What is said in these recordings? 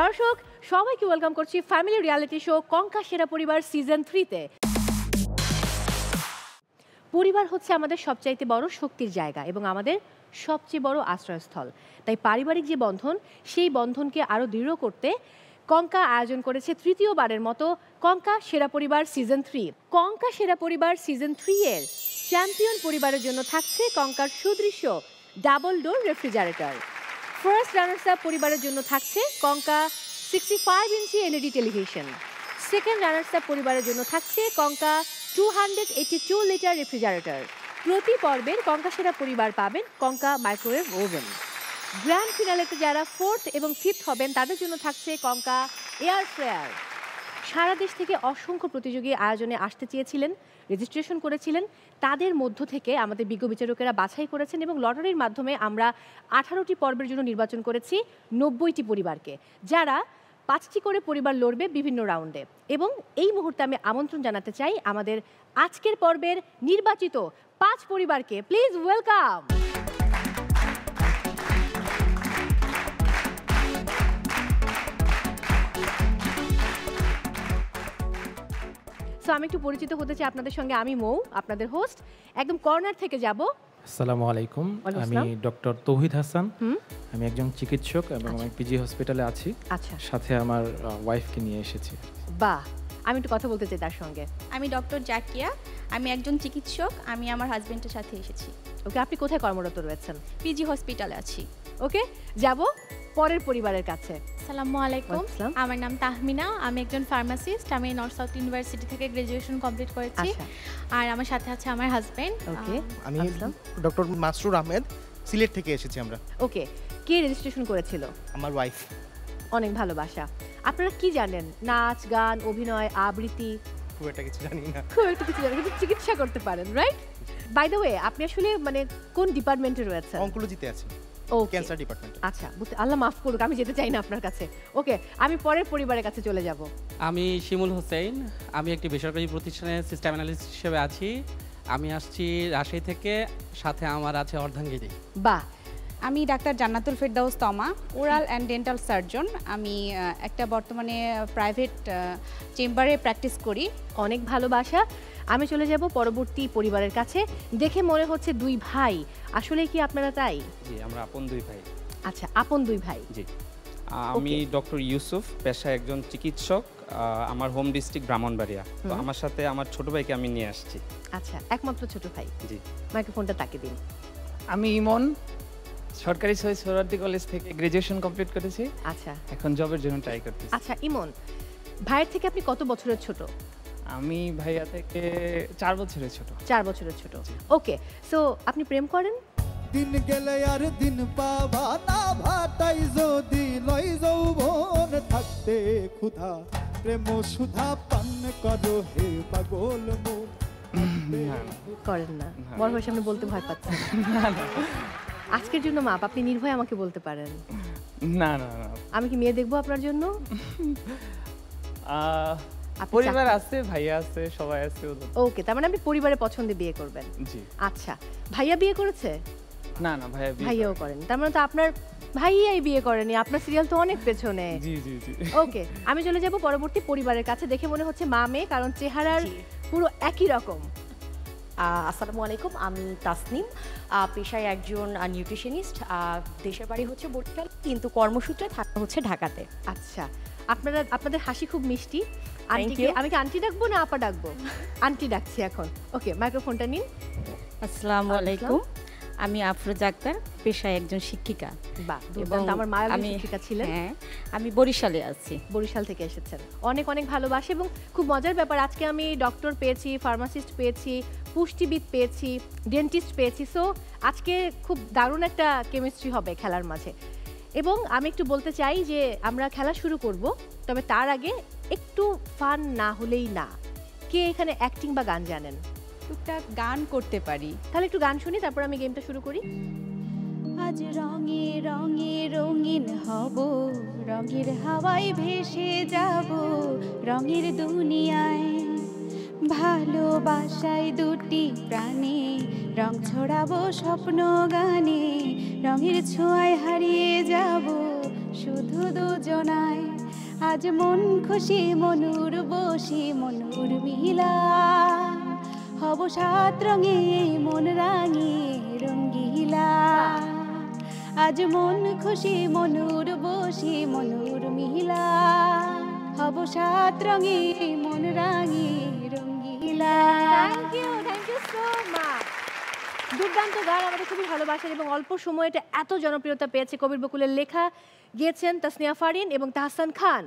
দর্শক সবাইকে ওয়েলকাম করছি ফ্যামিলি রিয়ালিটি শো কঙ্কা সেরা পরিবার সিজন 3-তে। পরিবার হচ্ছে আমাদের সবচাইতে বড় শক্তির জায়গা এবং আমাদের সবচেয়ে বড় আশ্রয়স্থল। তাই পারিবারিক যে বন্ধন, সেই বন্ধনকে আরও দৃঢ় করতে কঙ্কা আয়োজন করেছে তৃতীয়বারের মতো কঙ্কা সেরা পরিবার সিজন 3। কঙ্কা সেরা পরিবার সিজন 3-এর চ্যাম্পিয়ন পরিবারের জন্য থাকছে কঙ্কার সুদৃশ্য double door refrigerator. First runners up পরিবারের জন্য থাকছে Konka 65 inch LED television. Second runners up পরিবারের জন্য থাকছে কঙ্কা 282 লিটার রেফ্রিজারেটর। প্রতি পর্বের কঙ্কা সেরা পরিবার পাবেন কঙ্কা মাইক্রোওয়েভ ওভেন। গ্র্যান্ড ফিনালেতে যারা 4th এবং 5th হবেন তাদের জন্য থাকছে কঙ্কা এয়ার ফ্রায়ার। সারা দেশ থেকে অসংখ্য প্রতিযোগী আয়োজনে আসতে চেয়েছিলেন, রেজিস্ট্রেশন করেছিলেন। তাদের মধ্য থেকে আমাদের বিজ্ঞ বিচারকেরা বাছাই করেছেন এবং লটারির মাধ্যমে আমরা 18টি পর্বের জন্য নির্বাচন করেছি 90টি পরিবারকে, যারা 5টি করে পরিবার লড়বে বিভিন্ন রাউন্ডে। এবং এই মুহূর্তে আমি আমন্ত্রণ জানাতে চাই আমাদের আজকের পর্বের নির্বাচিত 5 পরিবারকে। Please welcome. সো আমি একটু পরিচিত হতে চাই আপনাদের সঙ্গে। আমি মৌ, আপনাদের হোস্ট। একদম কর্নার থেকে যাব। আসসালামু আলাইকুম, আমি ডক্টর তৌহিদ হাসান। আমি একজন চিকিৎসক এবং আমি পিজি হসপিটালে আছি। আচ্ছা, সাথে আমার ওয়াইফকে নিয়ে এসেছি। বাহ, আমি একটু কথা বলতে চাই তার সঙ্গে। আমি ডক্টর জাকিয়া, আমি একজন চিকিৎসক। আমি আমার হাজবেন্ডের সাথে এসেছি। ওকে, আপনি কোথায় কর্মরত রয়েছেন? পিজি হসপিটালে আছি। ওকে, যাব পরের পরিবারের কাছে। আসসালামু আলাইকুম, আমার নাম তাহমিনা, আমি একজন ফার্মাসিস্ট। আমি নর্থ সাউথ ইউনিভার্সিটি থেকে গ্র্যাজুয়েশন কমপ্লিট করেছি। আর আমার সাথে আছে আমার হাজবেন্ড। ওকে, আমি ডক্টর মাসরুর আহমেদ, সিলেট থেকে এসেছি আমরা। ওকে, কে রেজিস্ট্রেশন করেছিল? আমার ওয়াইফ। অনেক ভালোবাসা। আপনারা কি জানেন? নাচ, গান, অভিনয়, আবৃত্তি? খুব একটা কিছু জানি না। খুব একটা কিছু জানেন, কিন্তু চিকিৎসা করতে পারেন, রাইট? বাই দ্য ওয়ে, আপনি আসলে মানে কোন ডিপার্টমেন্টে রয়েছেন? অঙ্কোলজিতে আছি, ক্যান্সার ডিপার্টমেন্টে। আচ্ছা, আল্লাহ মাফ করুক, আমি যেতে চাই না আপনার কাছে। ওকে, আমি পরের পরিবারের কাছে চলে যাব। আমি শিমুল হোসেন, আমি একটি বেসরকারি প্রতিষ্ঠানে সিস্টেম অ্যানালিস্ট হিসেবে আছি। আমি আসছি রাজশাহী থেকে, সাথে আমার আছে অর্ধাঙ্গিনী। বাহ। আমি ডাক্তার জান্নাতুল ফেরদাউস তমা, ওরাল অ্যান্ড ডেন্টাল সার্জন। আমি একটা বর্তমানে প্রাইভেট চেম্বারে প্র্যাকটিস করি। অনেক ভালোবাসা। আমি চলে যাব পরবর্তী পরিবারের কাছে। দেখে মনে হচ্ছে 2 ভাই, আসলে কি আপনারা তাই? জি, আমরা আপন 2 ভাই। আচ্ছা, আপন 2 ভাই। জি, আমি ডক্টর ইউসুফ, পেশায় একজন চিকিৎসক। আমার হোম ডিস্ট্রিক্ট ব্রাহ্মণবাড়িয়া। তো আমার সাথে আমার ছোট ভাইকে আমি নিয়ে আসছি। আচ্ছা, একমাত্র ছোট ভাই। জি। মাইক্রোফোনটা তাকে দিন। আমি ইমন, সরকারি সৈয়দ সোহরাওয়ার্দী কলেজ থেকে গ্র্যাজুয়েশন কমপ্লিট করেছি। আচ্ছা, এখন জবের জন্য ট্রাই করতেছি। আচ্ছা, ইমন, ভাইয়ের থেকে আপনি কত বছরের ছোট? আমি ভাইয়া থেকে 4 বছরের ছোট। 4 বছরের ছোট। ওকে, সো আপনি প্রেম করেন? দিন গেলে আর দিন পাবা না, ভাটাই যদি লই যৌবন থাকতে ক্ষুধা, প্রেম সুধা পান করো হে পাগল মন। করেন না? বড় হয়ে সামনে বলতে ভয় পাচ্ছেন? না না, আজকের জন্য মাপ, আপনি নির্ভয়ে আমাকে বলতে পারেন। না না না। আমি কি মেয়ে দেখবো আপনার জন্য? পরিবার আছে, ভাইয়া আছে, সবাই আছে। ওকে, তার মানে আপনি পরিবারের পছন্দে বিয়ে করবেন? জি। আচ্ছা, ভাইয়া বিয়ে করেছে? না না, ভাইয়াও করেন। তার মানে তো আপনার ভাইয়াই বিয়ে করেনি, আপনার সিরিয়াল তো অনেক পেছনে। জি জি জি। ওকে, আমি চলে যাব পরবর্তী পরিবারের কাছে। দেখে মনে হচ্ছে মা মেয়ে, কারণ চেহারার পুরো একই রকম। আসসালামু আলাইকুম, আমি তাসনিম, পেশায় একজন নিউট্রিশনিস্ট। দেশের বাড়ি হচ্ছে বরিশাল, কিন্তু কর্মসূত্রে থাকা হচ্ছে ঢাকাতে। আচ্ছা, আপনাদের হাসি খুব মিষ্টি। আন্টিকে আমি কি আন্টি ডাকবো না আপা ডাকবো? আন্টি ডাকছি এখন। ওকে, মাইক্রোফোনটা নিন। আসসালামু আলাইকুম, আমি আফরোজা আক্তার, পেশায় একজন শিক্ষিকা। বাহ, আমার মা শিক্ষিকা ছিলেন। হ্যাঁ, আমি বরিশালে আছি। বরিশাল থেকে এসেছেন। অনেক অনেক ভালোবাসে এবং খুব মজার ব্যাপার, আজকে আমি ডক্টর পেয়েছি, ফার্মাসিস্ট পেয়েছি, পুষ্টিবিদ পেয়েছি, ডেন্টিস্ট পেয়েছি। সো আজকে খুব দারুণ একটা কেমিস্ট্রি হবে খেলার মাঝে। এবং আমি একটু বলতে চাই যে আমরা খেলা শুরু করব, তবে তার আগে একটু ফান না হলেই না। কে এখানে অ্যাক্টিং বা গান জানেন? টুকটাক গান করতে পারি। তাহলে একটু গান শুনি, তারপর আমি গেমটা শুরু করি। আজ রঙে রঙে রঙিন হব, রঙের হাওয়ায় ভেসে যাব, রঙের দুনিয়ায় ভালোবাসায় দুটি প্রাণে, রং ছড়াবো স্বপ্ন গানে, রঙের ছোঁয়ায় হারিয়ে যাব শুধু দুজনায়। আজ মন খুশি মনুর বসি মনুর মিলা হব সাত রঙে মন রাঙে রঙ্গিলা আজ মন খুশি মনুর বসি মনুর মিলা হব সাত রঙে মন রাঙে রঙ্গিলা। Thank you so much. দুর্দান্ত গান, আমাদের খুবই ভালোবাসেন এবং অল্প সময়ে এটা এত জনপ্রিয়তা পেয়েছে। কবির বকুলের লেখা গেয়েছেন তাসনিয়া ফারিন এবং তাহসান খান।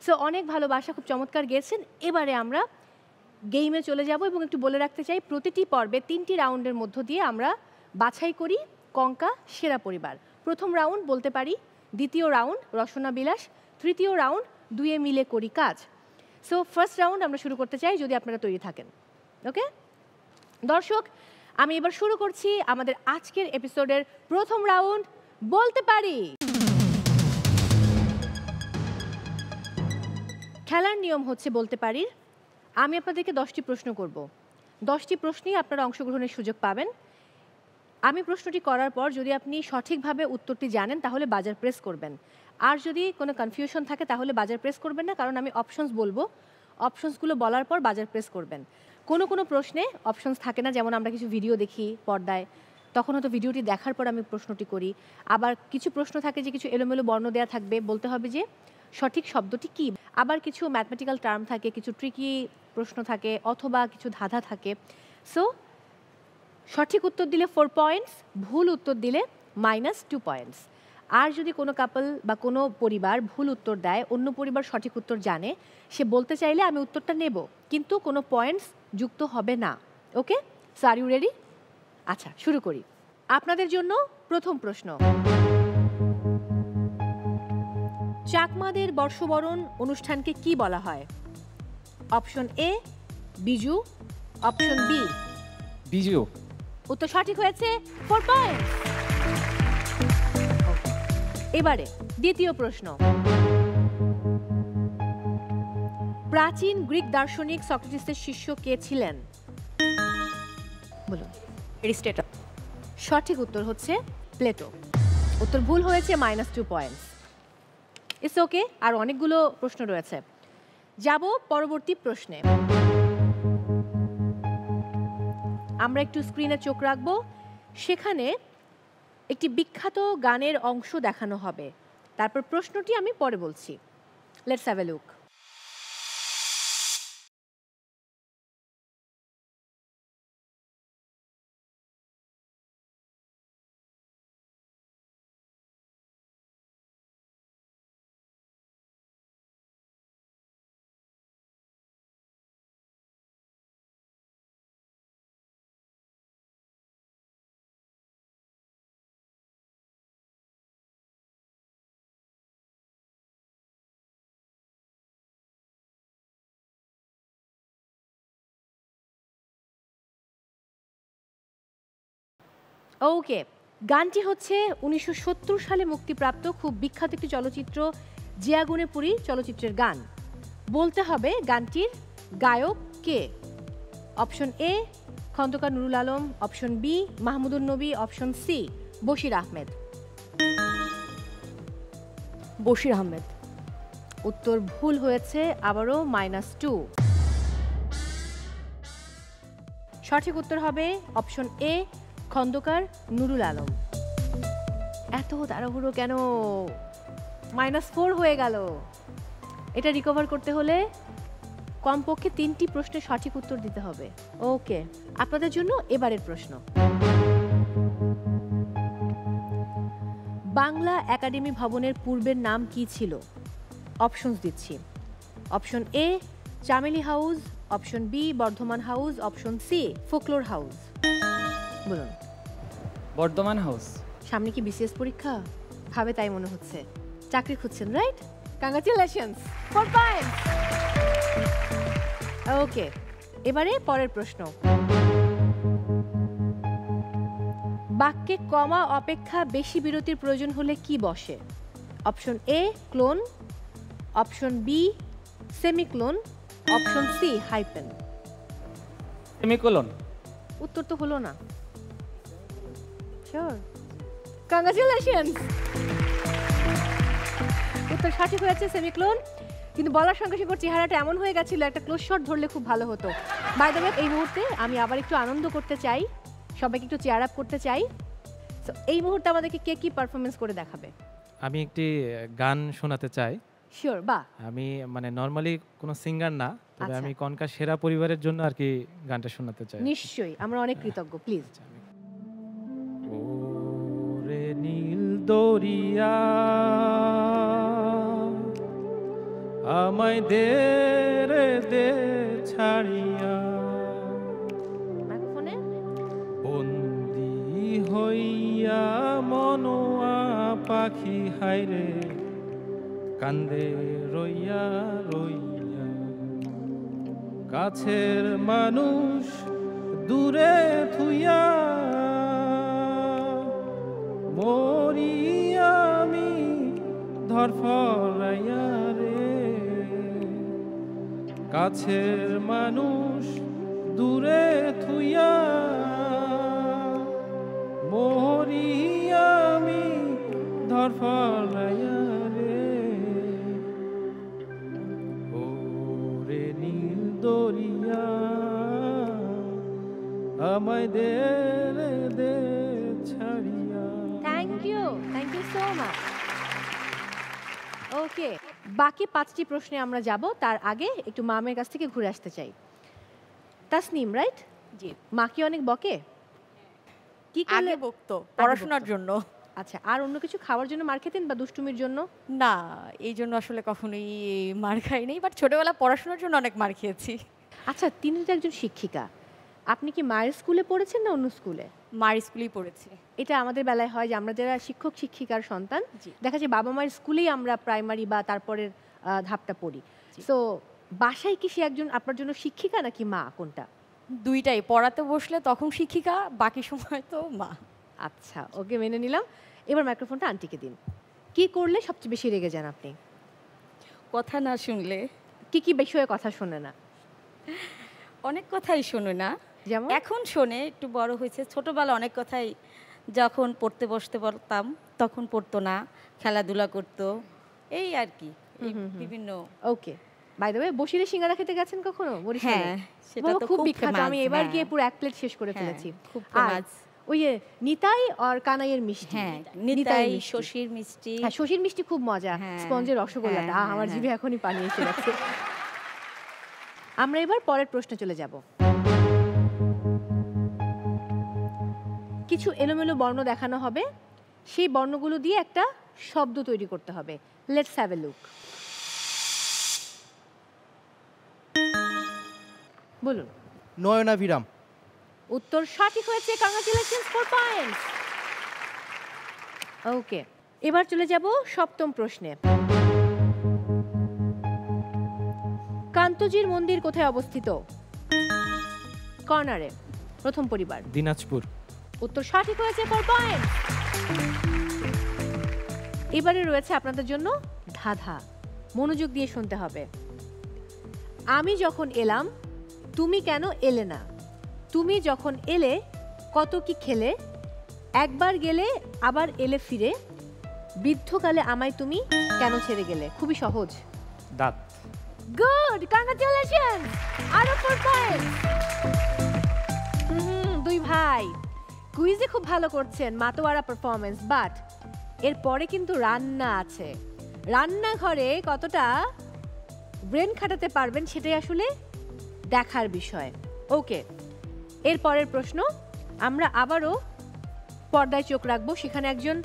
সো অনেক ভালোবাসা, খুব চমৎকার গেয়েছেন। এবারে আমরা গেমে চলে যাব এবং একটু বলে রাখতে চাই প্রতিটি পর্বে 3টি রাউন্ডের মধ্য দিয়ে আমরা বাছাই করি কঙ্কা সেরা পরিবার। প্রথম রাউন্ড বলতে পারি, দ্বিতীয় রাউন্ড রসনা বিলাস, তৃতীয় রাউন্ড দুয়ে মিলে করি কাজ। সো ফার্স্ট রাউন্ড আমরা শুরু করতে চাই যদি আপনারা তৈরি থাকেন। ওকে দর্শক, আমি এবার শুরু করছি আমাদের আজকের এপিসোডের প্রথম রাউন্ড বলতে পারি। খেলার নিয়ম হচ্ছে বলতে পারি আমি আপনাদেরকে 10টি প্রশ্ন করব। 10টি প্রশ্নেই আপনারা অংশগ্রহণের সুযোগ পাবেন। আমি প্রশ্নটি করার পর যদি আপনি সঠিকভাবে উত্তরটি জানেন তাহলে বাজার প্রেস করবেন, আর যদি কোনো কনফিউশন থাকে তাহলে বাজার প্রেস করবেন না, কারণ আমি অপশনস বলবো, অপশনসগুলো বলার পর বাজার প্রেস করবেন। কোনো কোনো প্রশ্নে অপশনস থাকে না, যেমন আমরা কিছু ভিডিও দেখি পর্দায়, তখন হয়তো ভিডিওটি দেখার পর আমি প্রশ্নটি করি। আবার কিছু প্রশ্ন থাকে যে কিছু এলোমেলো বর্ণ দেওয়া থাকবে, বলতে হবে যে সঠিক শব্দটি কী। আবার কিছু ম্যাথমেটিক্যাল টার্ম থাকে, কিছু ট্রিকি প্রশ্ন থাকে, অথবা কিছু ধাঁধা থাকে। সো সঠিক উত্তর দিলে 4 পয়েন্টস, ভুল উত্তর দিলে -2 পয়েন্টস। আর যদি কোনো কাপল বা কোনো পরিবার ভুল উত্তর দেয়, অন্য পরিবার সঠিক উত্তর জানে, সে বলতে চাইলে আমি উত্তরটা নেব, কিন্তু কোনো পয়েন্টস যুক্ত হবে না। ওকে, সো আর ইউ রেডি? আচ্ছা শুরু করি। আপনাদের জন্য প্রথম প্রশ্ন, চাকমাদের বর্ষবরণ অনুষ্ঠানকে কি বলা হয়? Option A Biju, option B Biju. উত্তর সঠিক হয়েছে, 4 পয়েন্ট। এবারে দ্বিতীয় প্রশ্ন, প্রাচীন গ্রিক দার্শনিক সক্রেটিসের শিষ্য কে ছিলেন? বলুন। এরিস্টটল। সঠিক উত্তর হচ্ছে প্লেটো। উত্তর ভুল হয়েছে, -2 পয়েন্টস। ইটস ওকে, আর অনেকগুলো প্রশ্ন রয়েছে। যাব পরবর্তী প্রশ্নে। আমরা একটু স্ক্রিনে চোখ রাখবো, সেখানে একটি বিখ্যাত গানের অংশ দেখানো হবে, তারপর প্রশ্নটি আমি পরে বলছি। Let's have a look. Okay, গানটি হচ্ছে 1970 সালে মুক্তিপ্রাপ্ত খুব বিখ্যাত একটি চলচ্চিত্র যে আগুনে পুরি চলচ্চিত্রের গান। বলতে হবে গানটির গায়ক কে। Option A Khandakar Nurul Alam, option B Mahmudun Nabi, option C Bashir Ahmed. Bashir Ahmed. উত্তর ভুল হয়েছে, আবারও -2। সঠিক উত্তর হবে অপশন এ খন্দকার নুরুল আলম। এত তাড়াহুড়ো কেন? -4 হয়ে গেল। এটা রিকভার করতে হলে কমপক্ষে 3টি প্রশ্নের সঠিক উত্তর দিতে হবে। ওকে, আপনাদের জন্য এবারের প্রশ্ন, বাংলা একাডেমি ভবনের পূর্বের নাম কি ছিল? অপশনস দিচ্ছি। Option A Chameli house, option B Bardhaman house, option C folklore house. বলুন। বর্ধমান হাউস। সামনে কি বিসিএস পরীক্ষা? ভাবে তাই মনে হচ্ছে। চাকরি খুঁজছেন, রাইট? Congratulations, 4 points. ওকে, এবারে পরের প্রশ্ন, বাক্যে কমা অপেক্ষা বেশি বিরতির প্রয়োজন হলে কি বসে? Option A colon, option B semicolon, option C hyphen. Semicolon. উত্তর তো হলো না। শিওর? কংগ্রাচুলেশনস, উত্তর সঠিক হয়েছে সেমিক্লোন। কিন্তু বলার সঙ্গে সঙ্গে চেহারাটা এমন হয়ে গেছিল, একটা ক্লোজ শট ধরলে খুব ভালো হতো। বাই দ্য ওয়ে, এই মুহূর্তে আমি আবার একটু আনন্দ করতে চাই, সবাইকে একটু চেয়ার আপ করতে চাই। তো এই মুহূর্তে আমাদেরকে কে কি পারফরমেন্স করে দেখাবে? আমি একটি গান শোনাতে চাই। শিওর। বাহ। আমি মানে নরমালি কোনো সিঙ্গার না, তবে আমি কনকা সেরা পরিবারের জন্য আর কি গানটা শোনাতে চাই। নিশ্চয়ই, আমরা অনেক কৃতজ্ঞ। প্লিজ। ওরে নীল দরিয়া আমায় দে রে দে ছাড়িয়া, বন্দি হইয়া মনোয়া পাখি হাইরে কান্দে রইয়া রইয়া, কাছের মানুষ দূরে থুইয়া মরি আমি ধরফরাইয়া রে, কাছের মানুষ দূরে থুইয়া মরি আমি ধরফরাইয়া রে, ওরে নীল দরিয়া আমায় দে রে দে ছাড়িয়া। Thank you so much. Okay, বাকি 5টি প্রশ্নে আমরা যাব, তার আগে একটু মামের কাছ থেকে ঘুরে আসতে চাই। তাসনিম, রাইট? জি। মা কি অনেক বকে? কি করলে বকতো? পড়াশোনার জন্য। আচ্ছা, আর অন্য কিছু খাওয়ার জন্য মার খেতেন বা দুষ্টুমির জন্য? না, এই জন্য আসলে কখনোই মার খাই নাই, বাট ছোটবেলা পড়াশোনার জন্য অনেক মার খেয়েছি। আচ্ছা, তিনি তো একজন শিক্ষিকা, আপনি কি মায়ের স্কুলে পড়েছেন না অন্য স্কুলে? মায়ের স্কুলেই পড়েছি। এটা আমাদের বেলায় হয় যে আমরা যারা শিক্ষক শিক্ষিকার সন্তান, দেখা যায় বাবা মায়ের স্কুলেই আমরা প্রাইমারি বা তারপরের ধাপটা পড়ি। সো বাসায় কি সে একজন আপনার জন্য শিক্ষিকা নাকি মা, কোনটা? দুইটাই। পড়াতে বসলে তখন শিক্ষিকা, বাকি সময় তো মা। আচ্ছা, ওকে, মেনে নিলাম। এবার মাইক্রোফোনটা আন্টিকে দিন। কি করলে সবচেয়ে বেশি রেগে যান আপনি? কথা না শুনলে। কি কি বিষয়ে কথা শোনে না? অনেক কথাই শোনে না, যেমন এখন শোনে, একটু বড় হয়েছে। ছোটবেলা অনেক কথাই, যখন পড়তে বসতে বলতাম তখন পড়তো না, খেলাধুলা করতো, এই আর কি বিভিন্ন। ওকে, বাই দ্য ওয়ে, বসিরে সিঙ্গারা খেতে গেছেন কখনো বরিশালে? হ্যাঁ, সেটা তো খুব বিখ্যাত। আমি এবার গিয়ে পুরো 1 প্লেট শেষ করে ফেলেছি। খুব ফেমাস। ওই নিতাই আর কানাইয়ের মিষ্টি। হ্যাঁ, নিতাই শশীর মিষ্টি। হ্যাঁ, শশীর মিষ্টি খুব মজা। স্পঞ্জের রসগোল্লাটা আমার জিভে এখনই পানি এসে গেছে। আমরা এবার পরের প্রশ্নে চলে যাব। কিছু এলোমেলো বর্ণ দেখানো হবে, সেই বর্ণগুলো দিয়ে একটা শব্দ তৈরি করতে হবে। Let's have a look. বলুন। নয়নাভিরাম। উত্তর সঠিক হয়েছে, কংগ্রাচুলেশনস, 4 পয়েন্টস। ওকে, এবার চলে যাব 7ম প্রশ্নে। কান্তজির মন্দির কোথায় অবস্থিত? কর্নারে। প্রথম পরিবার। দিনাজপুর। উত্তর সঠিক হয়েছে, 4 পয়েন্ট। এবারে রয়েছে আপনাদের জন্য ধাঁধা, মনোযোগ দিয়ে শুনতে হবে। আমি যখন এলাম তুমি কেন এলে না, তুমি যখন এলে কত কি খেলে, একবার গেলে আবার এলে ফিরে, বৃদ্ধকালে আমায় তুমি কেন ছেড়ে গেলে। খুবই সহজ। দাঁত। গুড, কংগ্রাচুলেশনস, আরো 4 পয়েন্ট। দুই ভাই কুইজে খুব ভালো করছেন, মাতোয়ারা পারফরমেন্স, বাট এরপরে কিন্তু রান্না আছে। রান্নাঘরে কতটা ব্রেন খাটাতে পারবেন সেটাই আসলে দেখার বিষয়। ওকে, এর পরের প্রশ্ন, আমরা আবারও পর্দায় চোখ রাখবো। সেখানে একজন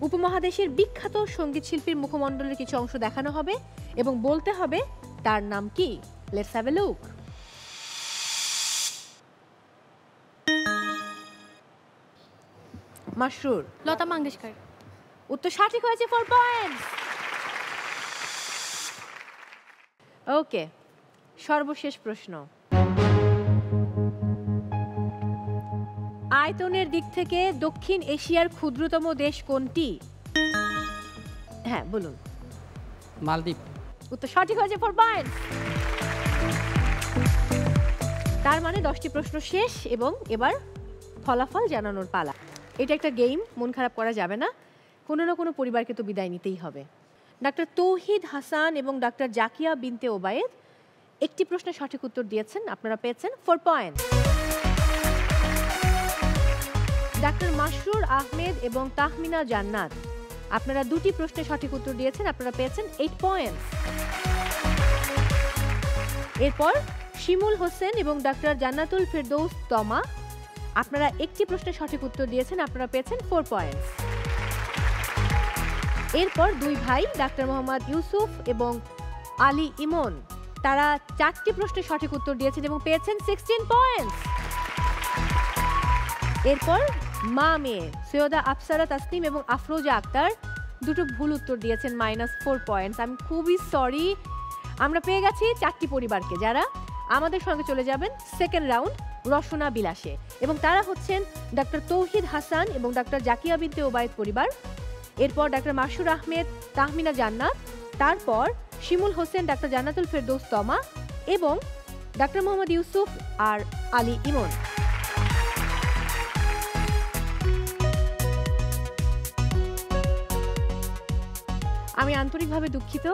উপমহাদেশের বিখ্যাত সঙ্গীত শিল্পীর মুখমণ্ডলের কিছু অংশ দেখানো হবে এবং বলতে হবে তার নাম কি। Let's have a look. Mashroor. Lata Mangeshkar. উত্তর সঠিক হয়েছে, 4 পয়েন্টস। ওকে, সর্বশেষ প্রশ্ন। আয়তনের দিক থেকে দক্ষিণ এশিয়ার ক্ষুদ্রতম দেশ কোনটি? হ্যাঁ, বলুন। মালদ্বীপ। উত্তর সঠিক হয়েছে, 4 পয়েন্টস। তার মানে 10টি প্রশ্ন শেষ এবং এবার ফলাফল জানানোর পালা। এটা একটা গেম, মন খারাপ করা যাবে না, কোনো না কোনো পরিবারকে তো বিদায় নিতেই হবে। ডাক্তার তৌহিদ হাসান এবং ডাক্তার জাকিয়া বিনতে ওবায়েদ একটি প্রশ্নের সঠিক উত্তর দিয়েছেন, আপনারা পেয়েছেন 4 পয়েন্ট। ডাক্তার মাসরুর আহমেদ এবং তাহমিনা জান্নাত আপনারা দুটি প্রশ্নের সঠিক উত্তর দিয়েছেন, আপনারা পেয়েছেন 8 পয়েন্ট। এরপর শিমুল হোসেন এবং ডাক্তার জান্নাতুল ফেরদৌস তমা আপনারা একটি প্রশ্নের সঠিক উত্তর দিয়েছেন, আপনারা পেয়েছেন 4 পয়েন্ট। এরপর দুই ভাই ডাক্তার মোহাম্মদ ইউসুফ এবং আলী ইমন তারা 4টি প্রশ্নের সঠিক উত্তর দিয়েছেন এবং পেয়েছেন 16 পয়েন্ট। এরপর মা মেয়ে সৈয়দা আফসারা তাসনিম এবং আফরোজা আক্তার দুটো ভুল উত্তর দিয়েছেন, -4 পয়েন্টস। আমি খুবই সরি। আমরা পেয়ে গেছি 4টি পরিবারকে যারা আমাদের সঙ্গে চলে যাবেন সেকেন্ড রাউন্ড রসনা বিলাসে, এবং তারা হচ্ছেন ডাক্তার তৌহিদ হাসান এবং ডাক্তার জাকিয়া বিনতে ওবায়েদ পরিবার, এরপর ডাক্তার মাসুর আহমেদ তাহমিনা জান্নাত, তারপর শিমুল হোসেন ডাক্তার জান্নাতুল ফেরদৌস তমা এবং ডাক্তার মোহাম্মদ ইউসুফ আর আলী ইমন। আমি আন্তরিকভাবে দুঃখিত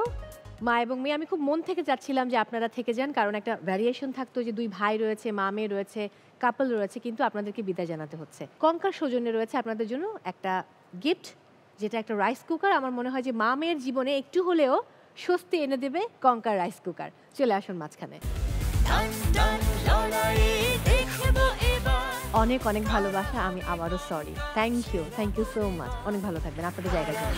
মা এবং মেয়ে, আমি খুব মন থেকে চাচ্ছিলাম যে আপনারা থেকে যান, কারণ একটা ভ্যারিয়েশন থাকতো যে দুই ভাই রয়েছে, মা মেয়ে রয়েছে, কাপল রয়েছে, কিন্তু আপনাদেরকে বিদায় জানাতে হচ্ছে। কঙ্কার সৌজন্যে রয়েছে আপনাদের জন্য একটা গিফট, যেটা একটা রাইস কুকার। আমার মনে হয় যে মা মেয়ের জীবনে একটু হলেও স্বস্তি এনে দেবে কঙ্কার রাইস কুকার। চলে আসুন মাঝখানে। অনেক অনেক ভালোবাসা, আমি আবারও sorry. Thank you so much. অনেক ভালো থাকবেন, আপনাদের জায়গায় যাবেন।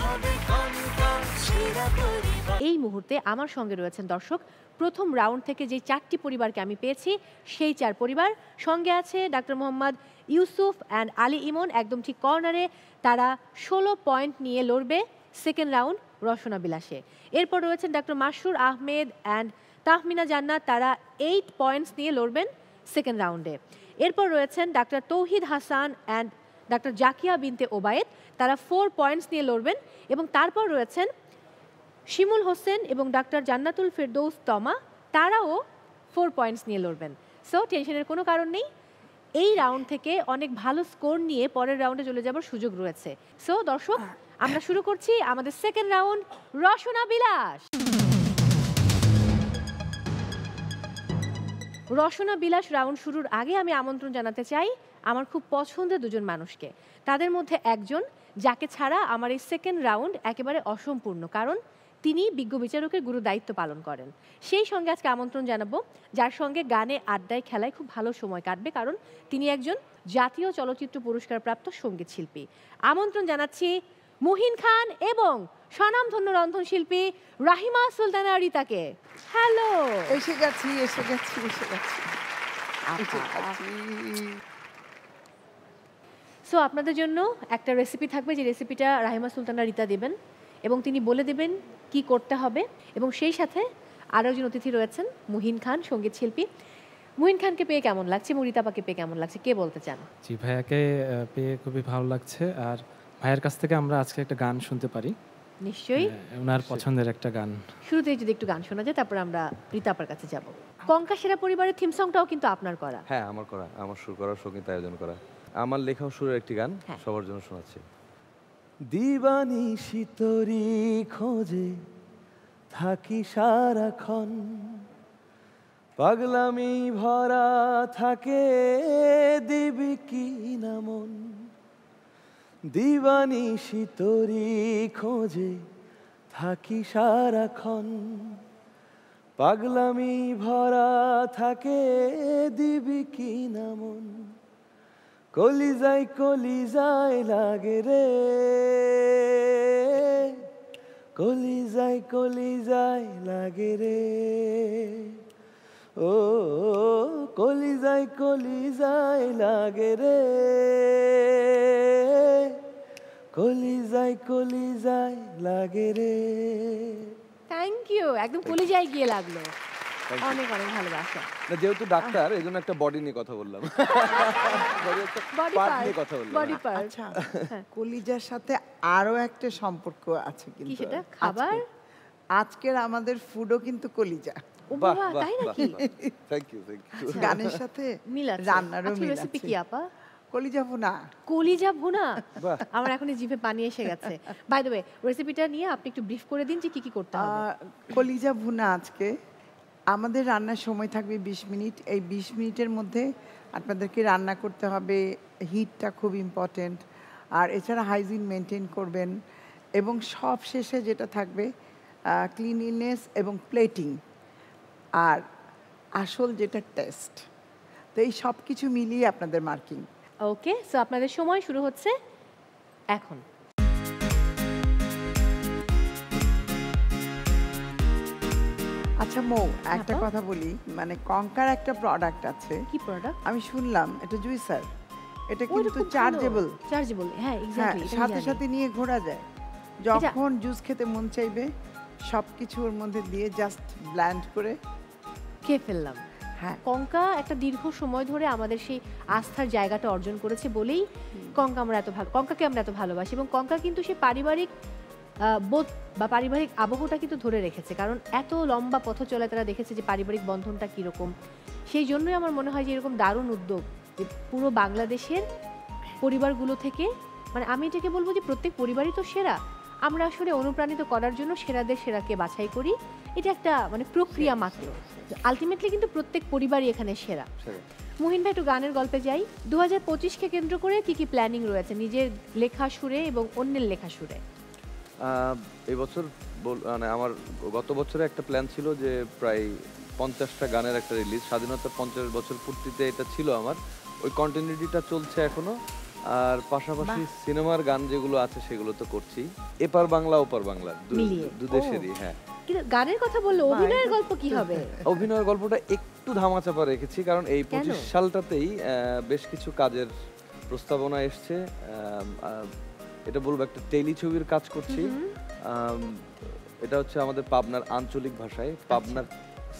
এই মুহূর্তে আমার সঙ্গে রয়েছেন দর্শক প্রথম রাউন্ড থেকে যে 4টি পরিবারকে আমি পেয়েছি সেই 4 পরিবার। সঙ্গে আছে ডাক্তার মোহাম্মদ ইউসুফ অ্যান্ড আলী ইমন একদম ঠিক কর্নারে, তারা 16 পয়েন্ট নিয়ে লড়বে সেকেন্ড রাউন্ড রসনা বিলাসে। এরপর রয়েছেন ডাক্তার মাসরুর আহমেদ অ্যান্ড তাহমিনা জান্নাত, তারা 8 পয়েন্টস নিয়ে লড়বেন সেকেন্ড রাউন্ডে। এরপর রয়েছেন ডাক্তার তৌহিদ হাসান অ্যান্ড ডাক্তার জাকিয়া বিনতে ওবায়েদ, তারা 4 পয়েন্টস নিয়ে লড়বেন, এবং তারপর রয়েছেন শিমুল হোসেন এবং ডাক্তার জান্নাতুল ফেরদৌস তমা, তারাও 4 পয়েন্টস নিয়ে লড়বেন। সো টেনশনের কোনো কারণ নেই, এই রাউন্ড থেকে অনেক ভালো স্কোর নিয়ে পরের রাউন্ডে চলে যাবার সুযোগ রয়েছে। সো দর্শক, আমরা শুরু করছি আমাদের সেকেন্ড রাউন্ড রসনা বিলাস। রসনা বিলাস রাউন্ড শুরুর আগে আমি আমন্ত্রণ জানাতে চাই আমার খুব পছন্দের দুজন মানুষকে। তাদের মধ্যে একজন যাকে ছাড়া আমার এই সেকেন্ড রাউন্ড একেবারে অসম্পূর্ণ, কারণ তিনি বিজ্ঞ বিচারকের গুরু দায়িত্ব পালন করেন। সেই সঙ্গে আজকে আমন্ত্রণ জানাবো যার সঙ্গে গানে আড্ডায় খেলায় খুব ভালো সময় কাটবে, কারণ তিনি একজন জাতীয় চলচ্চিত্র পুরস্কার প্রাপ্ত সঙ্গীত শিল্পী। আমন্ত্রণ জানাচ্ছি মুহিন খান এবং স্বনামধন্য রন্ধনশিল্পী রাহিমা সুলতানা রিতাকে। হ্যালো। এসে গেছি। সো আপনাদের জন্য একটা রেসিপি থাকবে, যে রেসিপিটা রাহিমা সুলতানা রিতা দেবেন এবং তিনি বলে দেবেন কি করতে হবে, এবং সেই সাথে আরও একজন অতিথি রয়েছেন মুহিন খান, সঙ্গীত শিল্পী। মুহিন খানকে পেয়ে কেমন লাগছে, মুরিতাপাকে পেয়ে কেমন লাগছে, কে বলতে চান? জি, ভাইয়াকে পেয়ে খুবই ভালো লাগছে, আর ভাইয়ের কাছ থেকে আমরা আজকে একটা গান শুনতে পারি। নিশ্চয়ই, ওনার পছন্দের একটা গান। শুরুতেই যদি একটু গান শোনা যায়, তারপর আমরা রিতাপার কাছে যাব। কঙ্কা সেরা পরিবারের থিম সংটাও কিন্তু আপনার করা। হ্যাঁ, আমার করা, আমার সুর করা, সঙ্গীত আয়োজন করা, আমার লেখাও সুরের একটি গান সবার জন্য শোনাচ্ছি। দিবানিশি তোরি খোঁজে থাকি সারাক্ষণ, পাগলামি ভরা থাকে দিবি কি না মন। দিবানিশি তোরি খোঁজে থাকি সারাক্ষণ, পাগলামি ভরা থাকে দিবি কি না মন। কলিজায় লাগে রে, কলিজায় লাগে রে, ও কলিজায় লাগে রে, কলিজায় লাগে রে। থ্যাংক ইউ, একদম কলিজায় গিয়ে লাগলো। অনেক অনেক ভালোবাসা। না, যেহেতু ডাক্তার এই জন্য একটা বডি নিয়ে কথা বললাম, পার্ট নিয়ে কথা বললাম। আচ্ছা, কলিজার সাথে আরো একটা সম্পর্ক আছে কিন্তু। কি সেটা? খাবার? আজকের আমাদের ফুডও কিন্তু কলিজা। ও বাবা, তাই নাকি? Thank you. গানের সাথে মিল আছে। রান্নারও মিল আছে। রেসিপি কি আপা? কলিজা ভুনা। কলিজা ভুনা, আমার এখনই জিভে পানি এসে গেছে। বাই দ্য ওয়ে, রেসিপিটা নিয়ে আপনি একটু ব্রিফ করে দিন যে কি কি করতে হবে। কলিজা ভুনা আজকে আমাদের রান্নার সময় থাকবে 20 মিনিট। এই 20 মিনিটের মধ্যে আপনাদেরকে রান্না করতে হবে, হিটটা খুব ইম্পর্টেন্ট, আর এছাড়া হাইজিন মেনটেন করবেন, এবং সব শেষে যেটা থাকবে ক্লিনলিনেস এবং প্লেটিং, আর আসল যেটা টেস্ট। তো এই সব কিছু মিলিয়ে আপনাদের মার্কিং। ওকে, সো আপনাদের সময় শুরু হচ্ছে এখন। আচ্ছা মৌ, একটা কথা বলি, মানে কঙ্কার একটা প্রোডাক্ট আছে। কি প্রোডাক্ট? আমি শুনলাম এটা জুইসার, এটা কিন্তু চার্জেবল। চার্জেবল, হ্যাঁ এক্স্যাক্টলি। সাথে সাথে নিয়ে ঘোরা যায়, যখন জুস খেতে মন চাইবে সবকিছু ওর মধ্যে দিয়ে জাস্ট ব্লেন্ড করে খেয়ে ফেললাম। হ্যাঁ, কঙ্কা একটা দীর্ঘ সময় ধরে আমাদের সেই আস্থার জায়গাটা অর্জন করেছে বলেই কঙ্কাকে আমরা এত ভালোবাসি, এবং কঙ্কা কিন্তু সেই পারিবারিক বোধ বা পারিবারিক আবহটা কিন্তু ধরে রেখেছে, কারণ এত লম্বা পথ চলে তারা দেখেছে যে পারিবারিক বন্ধনটা কীরকম। সেই জন্যই আমার মনে হয় যে এরকম দারুণ উদ্যোগ যে পুরো বাংলাদেশের পরিবারগুলো থেকে, মানে আমি এটাকে বলবো যে প্রত্যেক পরিবারই তো সেরা, আমরা আসলে অনুপ্রাণিত করার জন্য সেরাদের সেরাকে বাছাই করি। এটা একটা মানে প্রক্রিয়া মাত্র, আলটিমেটলি কিন্তু প্রত্যেক পরিবারই এখানে সেরা। মুহিন ভাই, একটু গানের গল্পে যাই। 2025কে কেন্দ্র করে কি কি প্ল্যানিং রয়েছে নিজের লেখা সুরে এবং অন্যের লেখা সুরে? এই বছর মানে আমার গত বছরে একটা প্ল্যান ছিল যে প্রায় 50টা গানের একটা রিলিজ, স্বাধীনতার 50 বছর পূর্তিতে এটা ছিল আমার। ওই কন্টিনিউটিটা চলছে এখনো, আর পাশাপাশি সিনেমার গান যেগুলো আছে সেগুলো তো করছি, এপার বাংলা ওপার বাংলা দুদেশেরই। হ্যাঁ, কিন্তু গানের কথা বললে অভিনয়ের গল্প কি হবে? অভিনয়ের গল্পটা একটু ধামাচাপা রেখেছি, কারণ এই 25 সালটাতেই বেশ কিছু কাজের প্রস্তাবনা এসছে। এটা বলবো একটা টেলি ছবির কাজ করছি। এটা হচ্ছে আমাদের পাবনার আঞ্চলিক ভাষায়, পাবনার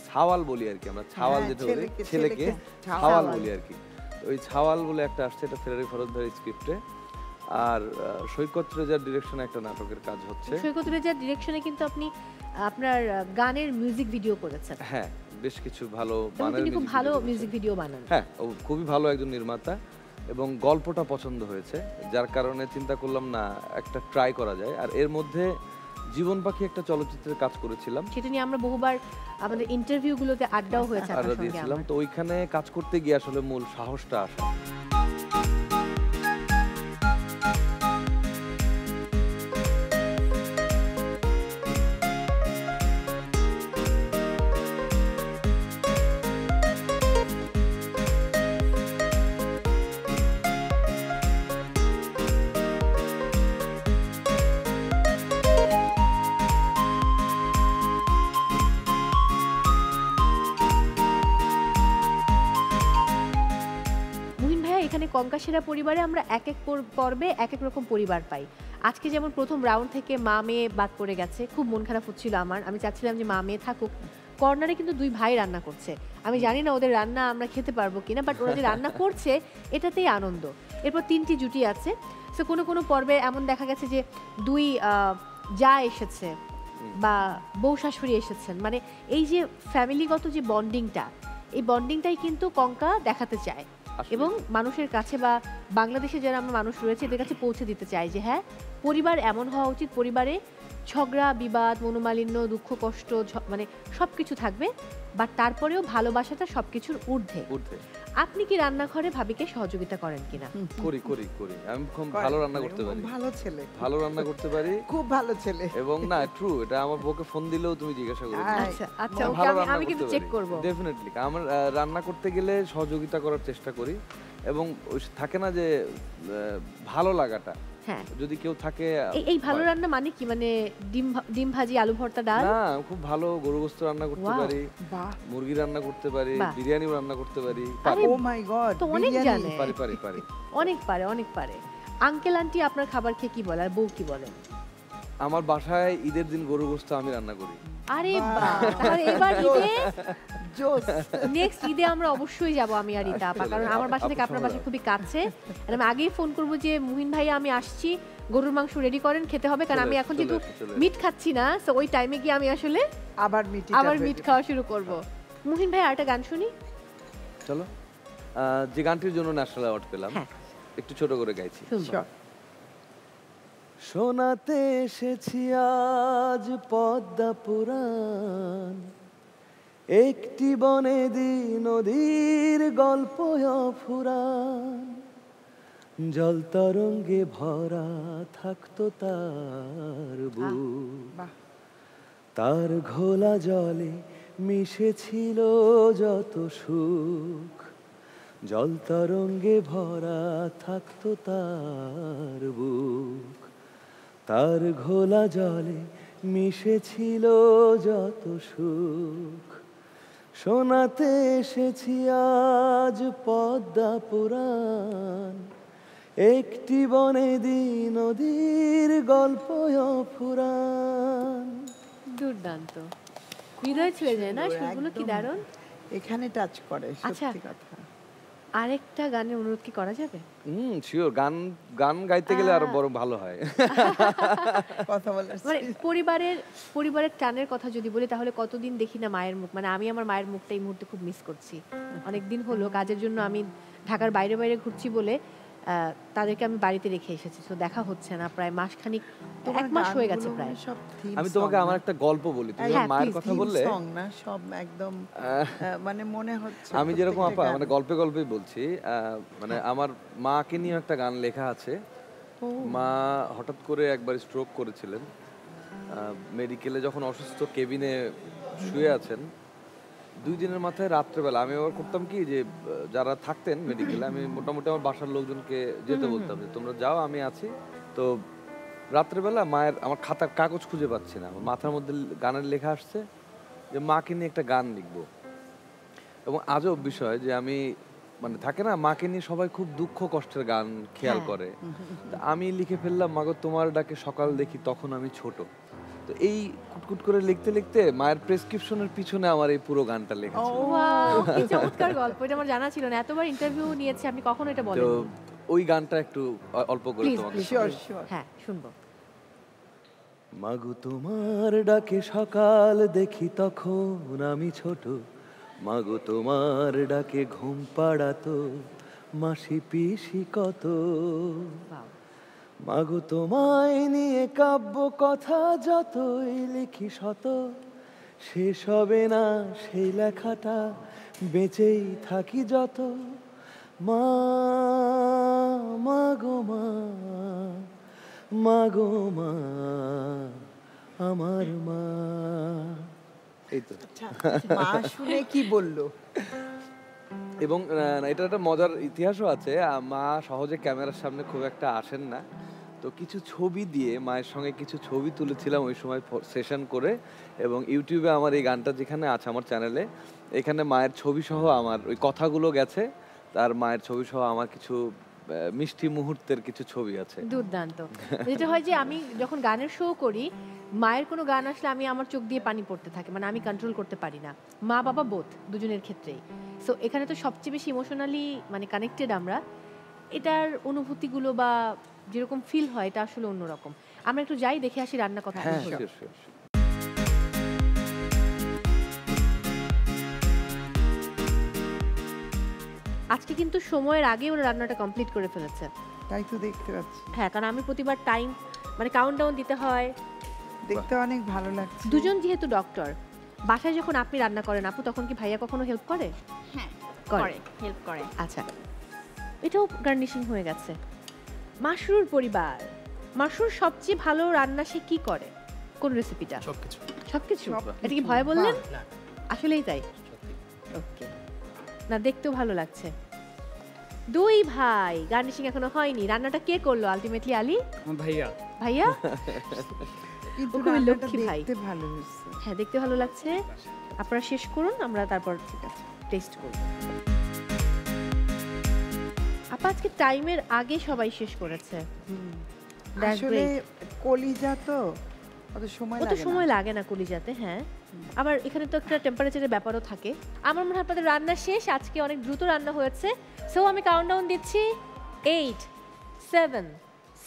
ছাওয়াল বলি আর কি আমরা, ছাওয়াল যেটা বলি ছেলেকে ছাওয়াল বলি আর কি। ওই ছাওয়াল বলে একটা আসছে, এটা ফেরারি ফরজদারির স্ক্রিপ্টে। আর সৈকত রেজার ডিরেকশনে একটা নাটকের কাজ হচ্ছে। সৈকত রেজার ডিরেকশনে কিন্তু আপনি আপনার গানের মিউজিক ভিডিও করেছেন। হ্যাঁ, বেশ কিছু ভালো খুব ভালো মিউজিক ভিডিও বানান। হ্যাঁ, ও খুবই ভালো একজন নির্মাতা, এবং গল্পটা পছন্দ হয়েছে, যার কারণে চিন্তা করলাম না একটা ট্রাই করা যায়। আর এর মধ্যে জীবন পাখি একটা চলচ্চিত্রের কাজ করেছিলাম, সেটা নিয়ে আমরা বহুবার আমাদের ইন্টারভিউগুলোতে আড্ডাও হয়েছে, আড্ডা দিয়েছিলাম। তো ওইখানে কাজ করতে গিয়ে আসলে মূল সাহসটা আসে। কঙ্কা সেরা পরিবারে আমরা এক এক পর্বে এক এক রকম পরিবার পাই। আজকে যেমন প্রথম রাউন্ড থেকে মা মেয়ে বাদ পড়ে গেছে, খুব মন খারাপ হচ্ছিল আমার। আমি চাচ্ছিলাম যে মা মেয়ে থাকুক। কর্নারে কিন্তু দুই ভাই রান্না করছে, আমি জানি না ওদের রান্না আমরা খেতে পারবো কিনা, বাট ওরা যে রান্না করছে এটাতেই আনন্দ। এরপর 3টি জুটি আছে। সো কোনো কোনো পর্বে এমন দেখা গেছে যে দুই যা এসেছে বা বউ শাশুড়ি এসেছেন, মানে এই যে ফ্যামিলিগত যে বন্ডিংটা, এই বন্ডিংটাই কিন্তু কঙ্কা দেখাতে চায় এবং মানুষের কাছে বা বাংলাদেশে যারা আমরা মানুষ রয়েছে এদের কাছে পৌঁছে দিতে চাই যে হ্যাঁ, পরিবার এমন হওয়া উচিত, পরিবারে ঝগড়া বিবাদ মনোমালিন্য দুঃখ কষ্ট মানে সব কিছু থাকবে, বাট তারপরেও ভালোবাসাটা সব কিছুর ঊর্ধ্বে। আপনি কি রান্নাঘরে ভাবিকে সহযোগিতা করেন কিনা? করি করি করি, আমি খুব ভালো রান্না করতে পারি। ভালো ছেলে, ভালো রান্না করতে পারি, খুব ভালো ছেলে। এবং না ট্রু, এটা আমার বউকে ফোন দিলেও তুমি জিজ্ঞাসা করবে। আচ্ছা আচ্ছা, আমি কিন্তু চেক করব। ডেফিনেটলি আমার রান্না করতে গেলে সহযোগিতা করার চেষ্টা করি, এবং থাকে না যে ভালো লাগাটা, হ্যাঁ যদি কেউ থাকে। এই ভালো রান্না মানে কি, মানে ডিম ভাজি আলু ভর্তা ডাল? না, খুব ভালো গরু গোশত রান্না করতে পারি, মুরগি রান্না করতে পারি, বিরিয়ানি রান্না করতে পারি। ও মাই গড, তো অনেক জানে। পারি পারি পারি, অনেক পারে, অনেক পারে। আঙ্কেল আন্টি আপনার খাবার খেয়ে কি বলে আর বউ কি বলে? আমার বাসায় ঈদের দিন গরু গোশত আমি রান্না করি। আরে বাহ, তাহলে এবার ঈদে নেক্সট ঈদে আমরা অবশ্যই যাব, আমি আর রিতা আপা, কারণ আমার বাসা থেকে আপনার বাসা খুবই কাছে। আমি আগেই ফোন করব যে মুহিন ভাইয়া আমি আসছি, গরুর মাংস রেডি করেন, খেতে হবে, কারণ আমি এখন যেহেতু মিট খাচ্ছি না, সো ওই টাইমে গিয়ে আমি আসলে আবার মিট খাওয়া শুরু করব। মুহিন ভাই আরেকটা গান শুনি, চলো। যে গানটির জন্য ন্যাশনাল অ্যাওয়ার্ড পেলাম একটু ছোট করে গাইছি। শোনাতে এসেছি আজ পদ্মা পুরাণ, একটি বনেদি নদীর গল্প অফুরান, জল তরঙ্গে ভরা থাকতো তার বুক, তার ঘোলা জলে মিশেছিল যত সুখ, জল তরঙ্গে ভরা থাকতো তার বুক, তার ঘোলা জলে মিশেছিল যত সুখ। শোনাতে এসেছি আজ পদ্মা পুরাণ, একটি বনেদি নদীর গল্প অফুরান। দুর্দান্ত, হৃদয় ছুঁয়ে যায় না সুরগুলো, কি দারুণ এখানে টাচ করে। আচ্ছা, আরেকটা গানের অনুরোধ কি করা যাবে? শিওর, গান গান গাইতে গেলে আরো বড় ভালো হয়। কথা বলার মানে পরিবারের টানের কথা যদি বলি তাহলে কতদিন দেখি না মায়ের মুখ, মানে আমি আমার মায়ের মুখটা এই মুহূর্তে খুব মিস করছি। অনেকদিন হলো কাজের জন্য আমি ঢাকার বাইরে বাইরে ঘুরছি বলে তাদেরকে আমি বাড়িতে রেখে এসেছি, তো দেখা হচ্ছে না প্রায় মাসখানিক, 1 মাস হয়ে গেছে প্রায়। আমি তোমাকে আমার একটা গল্প বলি, তুমি মায়ের কথা বললে না সব একদম মানে মনে হচ্ছে আমি যেরকম আপা মানে গল্পে গল্পেই বলছি, মানে আমার মাকে নিয়ে একটা গান লেখা আছে। মা হঠাৎ করে একবার স্ট্রোক করেছিলেন, মেডিকেলে যখন অসুস্থ কেবিনে শুয়ে আছেন, 2 দিনের মাথায় রাত্রেবেলা আমি আবার করতাম কি যে যারা থাকতেন মেডিকেলে আমি মোটামুটি আমার বাসার লোকজনকে যেতে বলতাম যে তোমরা যাও আমি আছি। তো রাত্রেবেলা মায়ের আমার খাতার কাগজ খুঁজে পাচ্ছি না, মাথার মধ্যে গানের লেখা আসছে যে মাকে নিয়ে একটা গান লিখবো। এবং আজব বিষয় যে আমি মানে থাকে না মাকে নিয়ে সবাই খুব দুঃখ কষ্টের গান খেয়াল করে, আমি লিখে ফেললাম মাগো তোমার ডাকে সকাল দেখি তখন আমি ছোট। তো এই কুটকুট করে লিখতে লিখতে মায়ের প্রেসক্রিপশনের পিছনে আমার এই পুরো গানটা লেখা ছিল। ওয়াও, কি চমৎকার গল্প, এটা আমার জানা ছিল না। এতবার ইন্টারভিউ নিয়েছি আপনি, কখনো এটা বলেননি। তো ওই গানটা একটু অল্প করে তোমাকে। হ্যাঁ, শুনবো। মাগো তোমার ডাকে সকাল দেখি তখন আমি ছোট, মাগো তোমার ডাকে ঘুম পাড়াতো মাসি পিসি কত, মাগো তোমায় নিয়ে কাব্য কথা যতই লিখি শত, শেষ হবে না সেই লেখাটা বেঁচেই থাকি যত। মা মাগো মা, মাগো মা আমার মা। এই তো মা শুনে কি বললো। এবং এটা একটা মজার ইতিহাসও আছে, মা সহজে ক্যামেরার সামনে খুব একটা আসেন না, তো কিছু ছবি দিয়ে মায়ের সঙ্গে কিছু ছবি তুলেছিলাম ওই সময় সেশন করে, এবং ইউটিউবে আমার এই গানটা যেখানে আছে আমার চ্যানেলে, এখানে মায়ের ছবি সহ আমার ওই কথাগুলো গেছে, তার মায়ের ছবি সহ আমার কিছু মিষ্টি মুহূর্তের কিছু ছবি আছে। দুর্দান্ত। যেটা হয় যে আমি যখন গানের শো করি, মায়ের কোনো গান আসলে আমি আমার চোখ দিয়ে পানি পড়তে থাকে, মানে আমি কন্ট্রোল করতে পারি না, মা বাবা বোথ দুজনের ক্ষেত্রেই। সো এখানে তো সবচেয়ে বেশি ইমোশনালি মানে কানেক্টেড আমরা, এটার অনুভূতিগুলো বা যেরকম ফিল হয় এটা আসলে অন্যরকম। আমরা একটু যাই দেখে আসি রান্না কথা। আজকে কিন্তু সময়ের আগে ওরা রান্নাটা কমপ্লিট করে ফেলেছে, তাই তো দেখতে পাচ্ছি। হ্যাঁ, কারণ আমি প্রতিবার টাইম মানে কাউন্টডাউন দিতে হয়, দেখতে অনেক ভালো লাগছে। দুজন যেহেতু ডক্টর, বাসায় যখন আপনি রান্না করেন আপু, তখন কি ভাইয়া কখনো হেল্প করে? হ্যাঁ, করে, হেল্প করে। আচ্ছা, এটাও গার্নিশিং হয়ে গেছে। মাশরুর পরিবার, মাশরুর সবচেয়ে ভালো রান্না সে কি করে? কোন রেসিপিটা? সবকিছু। সবকিছু? এটা কি ভয় বললেন? আসলেই তাই? ওকে, না দেখতেও ভালো লাগছে। 2 ভাই, গার্নিশিং এখনো হয়নি, রান্নাটা কে করলো আলটিমেটলি? আলী ভাইয়া। ভাইয়া কিন্তু লক্ষ্মী ভাই, দেখতে ভালো হয়েছে। হ্যাঁ, দেখতে ভালো লাগছে। আপনারা শেষ করুন, আমরা তারপর ঠিক আছে টেস্ট করব। আপা আজকে টাইমের আগে সবাই শেষ করেছে। আসলে কলিজা তো অত সময় লাগে না কলিজাতে। হ্যাঁ, আবার এখানে তো একটা টেম্পারেচারের ব্যাপারও থাকে। আমার মনে হয় আপনাদের রান্না শেষ, আজকে অনেক দ্রুত রান্না হয়েছে। সো আমি কাউন্টডাউন দিচ্ছি, 8 7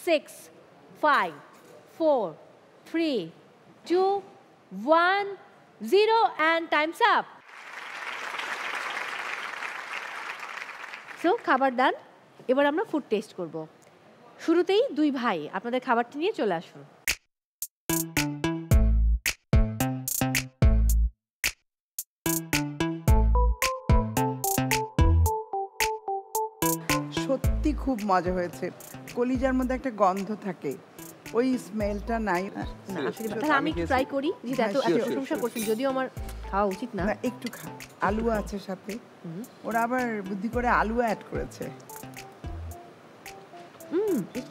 6 5 4 3 2 1 0 and time's up. So খাবার ডান, এবার আমরা ফুড টেস্ট করব। শুরুতেই দুই ভাই আপনাদের খাবারটি নিয়ে চলে আসুন। সত্যি খুব মজা হয়েছে। কলিজার মধ্যে একটা গন্ধ থাকে, ওই স্মেলটা নাই। তাহলে আমি একটু ট্রাই করি, যেটা এত প্রশংসা করছেন, যদিও আমার খাওয়া উচিত না। একটু খা, আলু আছে সাথে, ওরা আবার বুদ্ধি করে আলু অ্যাড করেছে।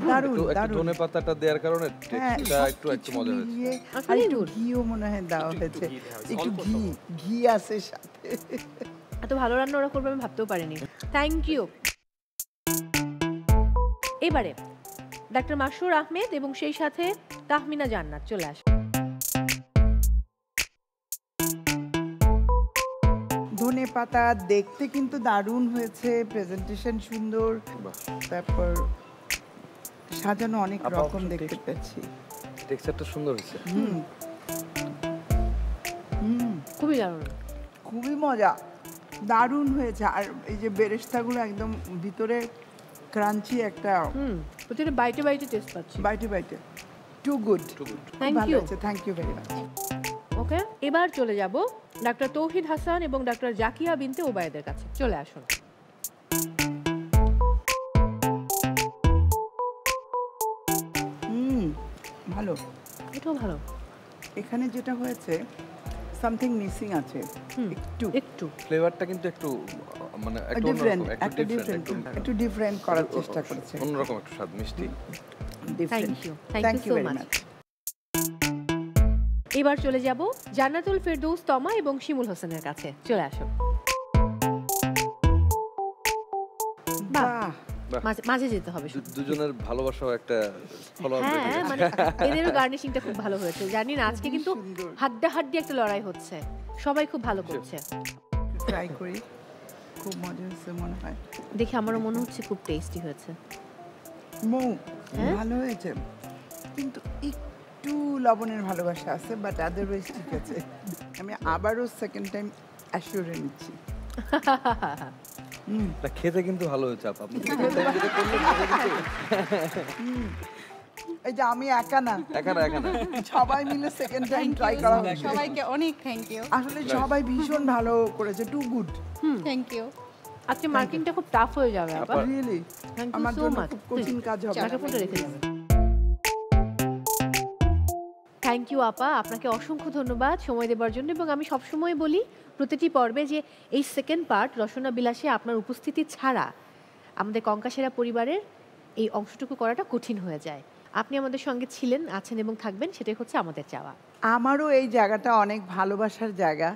দারুণ দারুণ। ধনে পাতাটা দেওয়ার কারণে টেক্সচারটা একটু মজা হয়েছে। আর একটু ঘিও মনে হয় দেওয়া হয়েছে, একটু ঘি আছে সাথে। এত ভালো রান্না ওরা করবে আমি ভাবতেও পারিনি। Thank you. এবারে ডাক্তার মাসরুর আহমেদ এবং সেই সাথে তাহমিনা জান্নাত চলে আসে। ধনে পাতা দেখতে কিন্তু দারুণ হয়েছে, প্রেজেন্টেশন সুন্দর, তারপর সাজানো অনেক রকম দেখতে পাচ্ছি। টেক্সচারটা সুন্দর হয়েছে। খুবই দারুণ, খুবই মজা, দারুণ হয়েছে। আর এই যে বেরেস্তাগুলো একদম ভিতরে ক্রাঞ্চি একটা, প্রতিটা বাইটে বাইটে টেস্ট পাচ্ছি, বাইটে বাইটে। Too good, thank you, thank you very much. Okay, এবার চলে যাব ডাক্তার তৌহিদ হাসান এবং ডাক্তার জাকিয়া বিনতে ওবায়েদের কাছে। চলে আসুন। ভালো, এটাও ভালো। এখানে যেটা হয়েছে সামথিং মিসিং আছে, একটু ফ্লেভারটা কিন্তু একটু মানে একটু ডিফারেন্ট করার চেষ্টা করেছে, অন্যরকম একটু স্বাদ, মিষ্টি। Thank you so much. এবার চলে যাব জান্নাতুল ফেরদৌস তমা এবং শিমুল হোসেনের কাছে। চলে আসুন। মাঝে যেতে হবে, দুজনের ভালোবাসাও একটা মানে এদেরও গার্নিশিংটা খুব ভালো হয়েছে। জানি না আজকে কিন্তু হাড্ডাহাড্ডি একটা লড়াই হচ্ছে, সবাই খুব ভালো করছে। ট্রাই করি, খুব মজা হয়েছে মনে হয়। দেখে আমারও মনে হচ্ছে খুব টেস্টি হয়েছে। ভালো হয়েছে, কিন্তু একটু লবণের ভালোবাসা আছে, বাট আদারওয়াইজ ঠিক আছে। আমি আবারও সেকেন্ড টাইম অ্যাসিওর নিচ্ছি। খেতে কিন্তু ভালো হয়েছে আপা। এই যে আমি একা না, সবাই মিলে সেকেন্ড টাইম ট্রাই করা হয়েছে। সবাইকে অনেক থ্যাংক ইউ। আসলে সবাই ভীষণ ভালো করেছে, টু গুড। Thank you. আজকে মার্কিংটা খুব টাফ হয়ে যাবে আপা। রিয়েলি আমার জন্য খুব কঠিন কাজ হবে। থ্যাংক ইউ আপা, আপনাকে অসংখ্য ধন্যবাদ সময় দেওয়ার জন্য। এবং আমি সবসময় বলি প্রতিটি পর্বে যে এই সেকেন্ড পার্ট রসনা বিলাসে আপনার উপস্থিতি ছাড়া আমাদের কঙ্কাসেরা পরিবারের এই অংশটুকু করাটা কঠিন হয়ে যায়। আপনি আমাদের সঙ্গে ছিলেন, আছেন এবং থাকবেন, সেটাই হচ্ছে আমাদের চাওয়া। আমারও এই জায়গাটা অনেক ভালোবাসার জায়গা।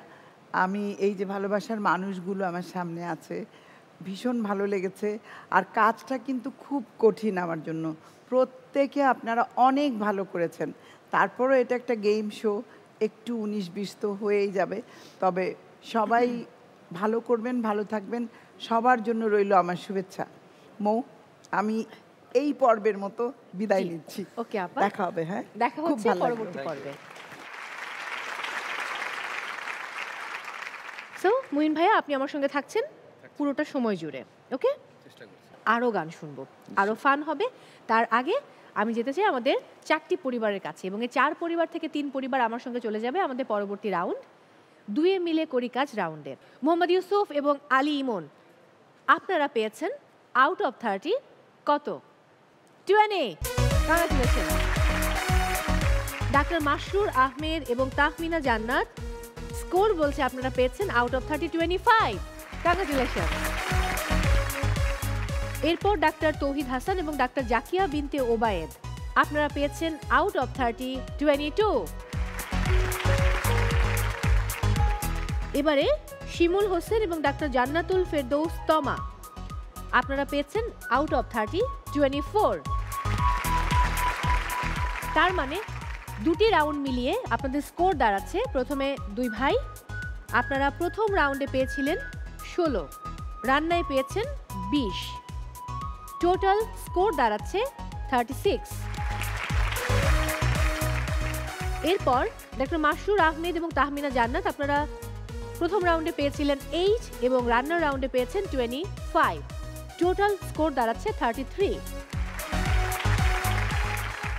আমি এই যে ভালোবাসার মানুষগুলো আমার সামনে আছে, ভীষণ ভালো লেগেছে। আর কাজটা কিন্তু খুব কঠিন আমার জন্য। প্রত্যেকে আপনারা অনেক ভালো করেছেন। তারপরও এটা একটা গেম শো, একটু 19-20 তো হয়েই যাবে। তবে সবাই ভালো করবেন, ভালো থাকবেন, সবার জন্য রইল আমার শুভেচ্ছা। মৌ, আমি এই পর্বের মতো বিদায় নিচ্ছি। ওকে আপা, দেখা হবে। হ্যাঁ, দেখা হচ্ছে পরবর্তী পর্বে। সো মুহিন ভাইয়া, আপনি আমার সঙ্গে থাকছেন পুরোটা সময় জুড়ে। ওকে, আরও গান শুনবো, আরও ফান হবে। তার আগে আমি যেতে চাই আমাদের 4টি পরিবারের কাছে, এবং এই 4 পরিবার থেকে 3 পরিবার আমার সঙ্গে চলে যাবে আমাদের পরবর্তী রাউন্ড, দুয়ে মিলে করি কাজ রাউন্ডে। মোহাম্মদ ইউসুফ এবং আলী ইমন, আপনারা পেয়েছেন আউট অফ 30 কত? 20। কংগ্রাচুলেশন। ডাক্তার মাসরুর আহমেদ এবং তাহমিনা জান্নাত, স্কোর বলছে আপনারা পেয়েছেন আউট অফ 30 25। কংগ্রাচুলেশন। এরপর ডাক্তার তৌহিদ হাসান এবং ডাক্তার জাকিয়া বিনতে ওবায়েদ, আপনারা পেয়েছেন আউট অফ 30 22। এবারে শিমুল হোসেন এবং ডাক্তার জান্নাতুল ফেরদৌস তমা, আপনারা পেয়েছেন আউট অফ 30 24। তার মানে দুটি রাউন্ড মিলিয়ে আপনাদের স্কোর দাঁড়াচ্ছে, প্রথমে দুই ভাই আপনারা প্রথম রাউন্ডে পেয়েছিলেন 16, রান্নায় পেয়েছেন 20, টোটাল স্কোর দাঁড়াচ্ছে 36। এরপর ডক্টর মাসরুর আহমেদ এবং তাহমিনা জান্নাত, আপনারা প্রথম রাউন্ডে পেয়েছিলেন 8 এবং রান্নার রাউন্ডে পেয়েছেন 25। টোটাল স্কোর দাঁড়াচ্ছে 33।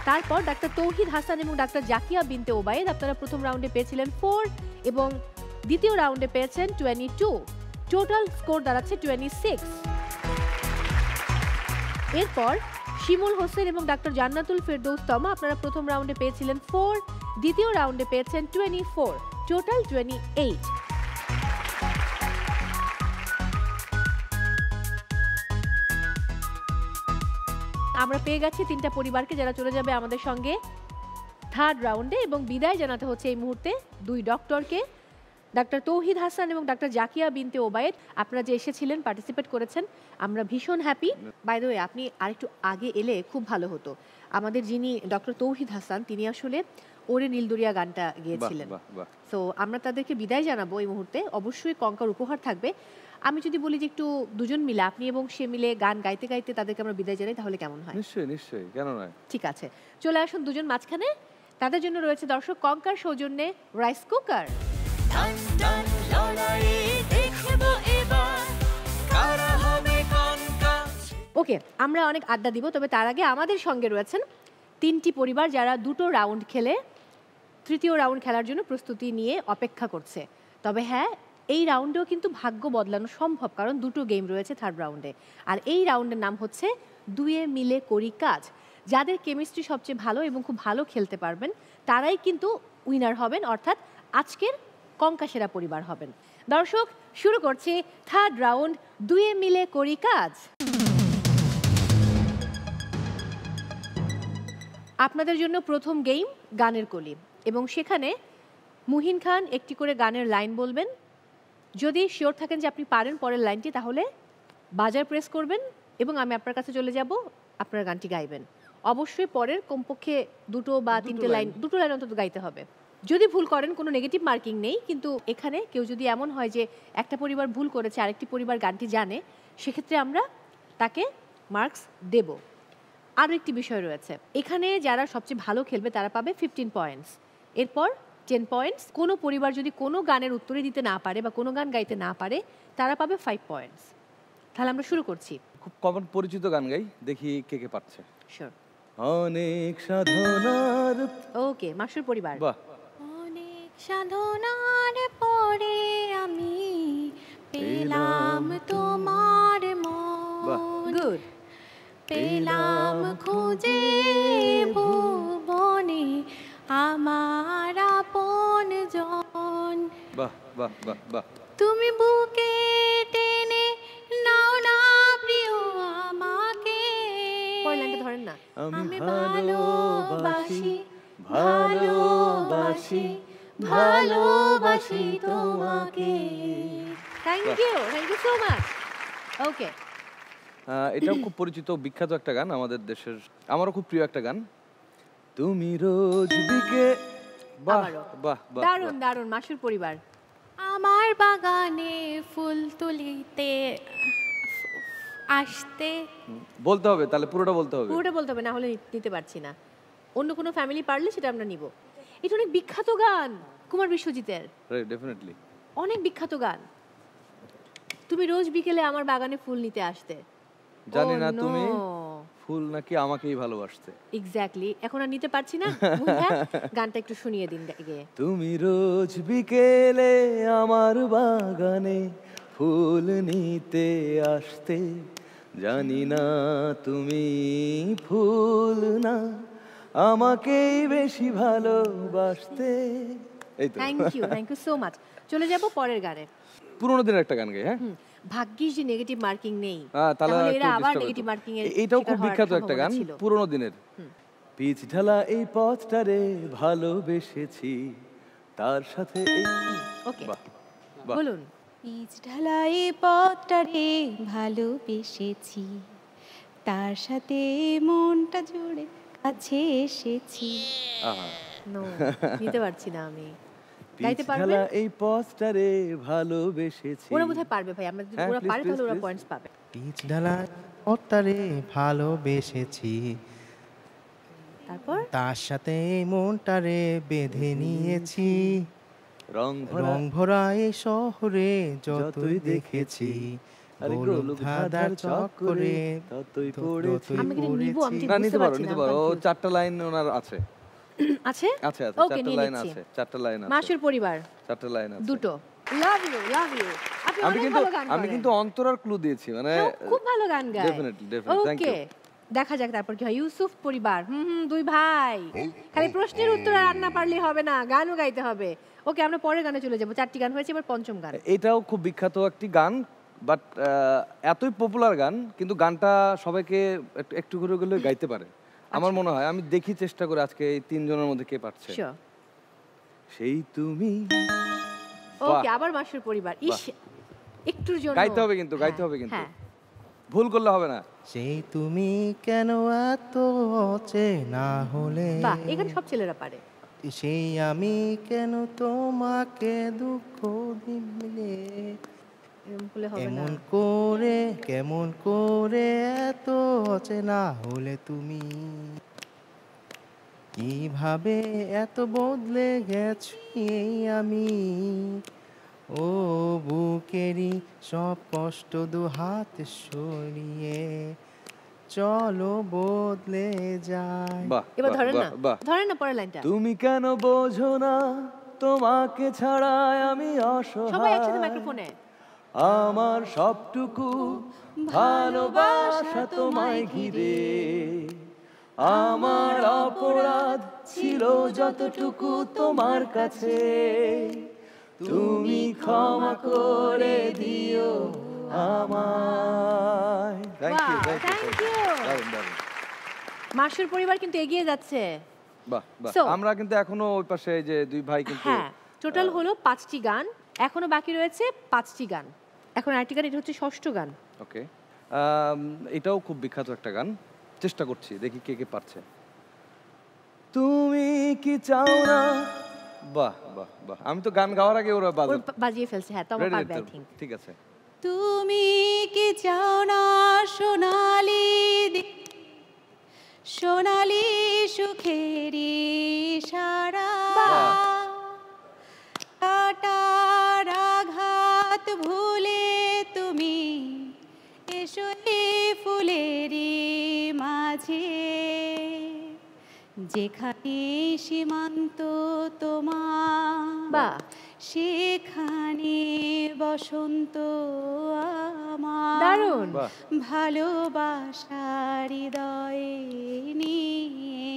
তারপর ডাক্তার তৌহিদ হাসান এবং ডাক্তার জাকিয়া বিনতে ওবায়েদ আপনারা প্রথম রাউন্ডে পেয়েছিলেন 4 এবং দ্বিতীয় রাউন্ডে পেয়েছেন 22। টোটাল স্কোর দাঁড়াচ্ছে 26। এরপর শিমুল হোসেন এবং ডাক্তার জান্নাতুল ফেরদৌস তমা আপনারা প্রথম রাউন্ডে পেয়েছিলেন 4, দ্বিতীয় রাউন্ডে পেয়েছেন 24, টোটাল 28। আমরা পেয়ে গেছি 3টা পরিবারকে যারা চলে যাবে আমাদের সঙ্গে থার্ড রাউন্ডে এবং বিদায় জানাতে হচ্ছে এই মুহূর্তে 2 ডক্টরকে, ডাক্তার তৌহিদ হাসান এবং ডাক্তার জাকিয়া বিনতে ওবায়েদ। আপনারা যে এসেছিলেন, পার্টিসিপেট করেছেন, আমরা ভীষণ হ্যাপি। বাই দ্য ওয়ে, আপনি আরেকটু আগে এলে খুব ভালো হতো। আমাদের যিনি ডক্টর তৌহিদ হাসান, তিনি আসলে ওরে নীলদরিয়া গানটা গেয়েছিলেন। সো আমরা তাদেরকে বিদায় জানাবো এই মুহূর্তে। অবশ্যই কঙ্কার উপহার থাকবে। আমি যদি বলি যে একটু দুজন মিলে, আপনি এবং সে মিলে গান গাইতে গাইতে তাদেরকে আমরা বিদায় জানাই, তাহলে কেমন হয়? নিশ্চয়ই নিশ্চয়ই, কেন নয়। ঠিক আছে, চলে আসুন দুজন মাঝখানে। তাদের জন্য রয়েছে দর্শক কঙ্কার সৌজন্যে রাইস কুকার। ওকে, আমরা অনেক আড্ডা দিব, তবে তার আগে আমাদের সঙ্গে রয়েছেন 3টি পরিবার যারা 2টো রাউন্ড খেলে তৃতীয় রাউন্ড খেলার জন্য প্রস্তুতি নিয়ে অপেক্ষা করছে। তবে হ্যাঁ, এই রাউন্ডেও কিন্তু ভাগ্য বদলানো সম্ভব, কারণ 2টো গেম রয়েছে থার্ড রাউন্ডে। আর এই রাউন্ডের নাম হচ্ছে দুয়ে মিলে করি কাজ। যাদের কেমিস্ট্রি সবচেয়ে ভালো এবং খুব ভালো খেলতে পারবেন তারাই কিন্তু উইনার হবেন, অর্থাৎ আজকের কঙ্কা সেরা পরিবার হবেন। দর্শক, শুরু করছি থার্ড রাউন্ড, দুয়ে মিলে করি কাজ। আপনাদের জন্য প্রথম গেম গানের কলি, এবং সেখানে মুহিন খান একটি করে গানের লাইন বলবেন। যদি শিওর থাকেন যে আপনি পারেন পরের লাইনটি, তাহলে বাজার প্রেস করবেন এবং আমি আপনার কাছে চলে যাব, আপনার গানটি গাইবেন। অবশ্যই পরের কমপক্ষে 2টো বা 3টে লাইন, 2টো লাইন অন্তত গাইতে হবে। যদি ভুল করেন কোনো নেগেটিভ মার্কিং নেই, কিন্তু এখানে কেউ যদি এমন হয় যে একটা পরিবার ভুল করেছে, আরেকটি পরিবার গানটি জানে, সেক্ষেত্রে আমরা তাকে মার্কস দেব। আরও একটি বিষয় রয়েছে, এখানে যারা সবচেয়ে ভালো খেলবে তারা পাবে 15 পয়েন্টস, এরপর 10 পয়েন্টস। কোনো পরিবার যদি কোনো গানের উত্তরে দিতে না পারে বা কোনো গান গাইতে না পারে, তারা পাবে 5 পয়েন্টস। তাহলে আমরা শুরু করছি। খুব কমন পরিচিত গান গাই, দেখি কে কে পারছে। শিওর। অনেক সাধনার। ওকে, মাসুর পরিবার। বাহ। অনেক সাধনার পরে আমি পেলাম তোমার মন, গুড। পেলাম খুঁজে ভুবনে আমার আপন জন। বাহ বাহ বাহ বাহ। তুমি বুকে টেনে নাও না প্রিয় আমাকে, ধরেন না। আমি ভালোবাসি ভালোবাসি ভালোবাসি তোমাকে। Thank you so much. Okay, এটাও খুব পরিচিত বিখ্যাত একটা গান আমাদের দেশের, আমারও খুব প্রিয় একটা গান। তুমি রোজ দিকে। বাহ বাহ বাহ, দারুণ দারুণ। মাসুর পরিবার। আমার বাগানে ফুল তুলিতে আসতে। বলতে হবে তাহলে, পুরোটা বলতে হবে। পুরোটা বলতে হবে, না হলে নিতে পারছি না। অন্য কোনো ফ্যামিলি পারলে সেটা আমরা নিব। এটা অনেক বিখ্যাত গান কুমার বিশ্বজিতের, ডেফিনেটলি অনেক বিখ্যাত গান। তুমি রোজ বিকেলে আমার বাগানে ফুল নিতে আসতে। জানি না তুমি ফুল নাকি আমাকেই ভালোবাসতে। এক্স্যাক্টলি, এখন আর নিতে পারছি না। গানটা একটু শুনিয়ে দিন গিয়ে। তুমি রোজ বিকেলে আমার বাগানে ফুল নিতে আসতে, জানি না তুমি ফুল না আমাকেই বেশি ভালোবাসতে। এই তো, থ্যাংক ইউ সো মাচ। চলে যাব পরের গানে। পুরোনো দিনের একটা গান গাই। হ্যাঁ, ভাগ্যিস যে নেগেটিভ মার্কিং নেই, তাহলে এরা আবার নেগেটিভ মার্কিং এর। এটাও খুব বিখ্যাত একটা গান, পুরোনো দিনের। পিচ ঢালা এই পথটারে ভালোবেসেছি, তার সাথে ওকে বলুন। পিচ ঢালা এই পথটারে ভালোবেসেছি, তার সাথে মনটা জুড়ে কাছে এসেছি। নো, নিতে পারছি না আমি। গাইতে পারবে? এই পথটারে ভালোবেসেছি। ওরা বোধহয় পারবে ভাই, আমরা যদি ওরা পারে তাহলে ওরা পয়েন্টস পাবে। পিচ ঢালা পথটারে ভালোবেসেছি, তারপর তার সাথে মনটারে বেঁধে নিয়েছি, রং ভরা এই শহরে যতই দেখেছি, আরে গোলক ধাঁধার চক্করে ততই পড়েছি। না নিতে পারো ও 4টা লাইন ওনার আছে। আছে? আছে 4টা লাইন আছে। 4টা লাইন আছে। মাসুর পরিবার 4টা লাইন আছে। দুটো। লাভ ইউ আমি কিন্তু অন্তরার ক্লু দিয়েছি মানে খুব ভালো গান গায়। Definitely thank you. দেখা যাক তারপর কি হয়। ইউসুফ পরিবার দুই ভাই, খালি প্রশ্নের উত্তর আর না পারলে হবে না, গানও গাইতে হবে। ওকে আমরা পরের গানে চলে যাব। 4টি গান হয়েছে, এবার পঞ্চম গান। এটাও খুব বিখ্যাত একটি গান, বাট এতই পপুলার গান কিন্তু গানটা সবাইকে একটু করে গেলে গাইতে পারে আমার মনে হয়। আমি দেখি চেষ্টা করে আজকে এই 3 জনের মধ্যে কে পারছে। সেই তুমি। ওকে আবার মাসুর পরিবার। ইস একটুর জন্য গাইতে হবে কিন্তু ভুল করলে হবে না। সেই তুমি কেন এত অচেনা হলে। বাহ, এখানে সব ছেলেরা পারে। সেই আমি কেন তোমাকে দুঃখ দিলে। কেমন করে এত অচেনা হলে তুমি, কিভাবে এত বদলে গেছি এই আমি। ও বুকেরই সব কষ্ট দুহাত সরিয়ে চলো বদলে যায়। এবার ধরেন না পরের লাইনটা। তুমি কেন বোঝো না তোমাকে ছাড়া আমি অসহায়। সবাই একসাথে মাইক্রোফোনে। আমার সবটুকু ভালোবাসা তোমায় ঘিরে, আমার অপরাধ ছিল যতটুকু তোমার কাছে, তুমি ক্ষমা করে দিও আমায়। Thank you. মাসুর পরিবার কিন্তু এগিয়ে যাচ্ছে। বাহ, আমরা কিন্তু এখনো ওই পাশে যে দুই ভাই কিন্তু টোটাল হলো 5টি গান, এখনো বাকি রয়েছে 5টি গান। এখন আরেকটি গান, এটা হচ্ছে 6ষ্ঠ গান। ওকে, এটাও খুব বিখ্যাত একটা গান, চেষ্টা করছি দেখি কে পারছে। তুমি কি চাও না। বাহ, আমি তো গান গাওয়ার আগে ওরা বাজিয়ে ফেলছে। হ্যাঁ, তবে পারবে আই থিংক। ঠিক আছে। তুমি কি চাও না সোনালি সুখেরি সারা, কাটার আঘাত ভুলে তুমি এসো ফুলেরি মাঝে, যেখানে সীমান্ত তোমার সেখানে বসন্ত আমার। দারুণ। ভালোবাসার হৃদয়ে নিয়ে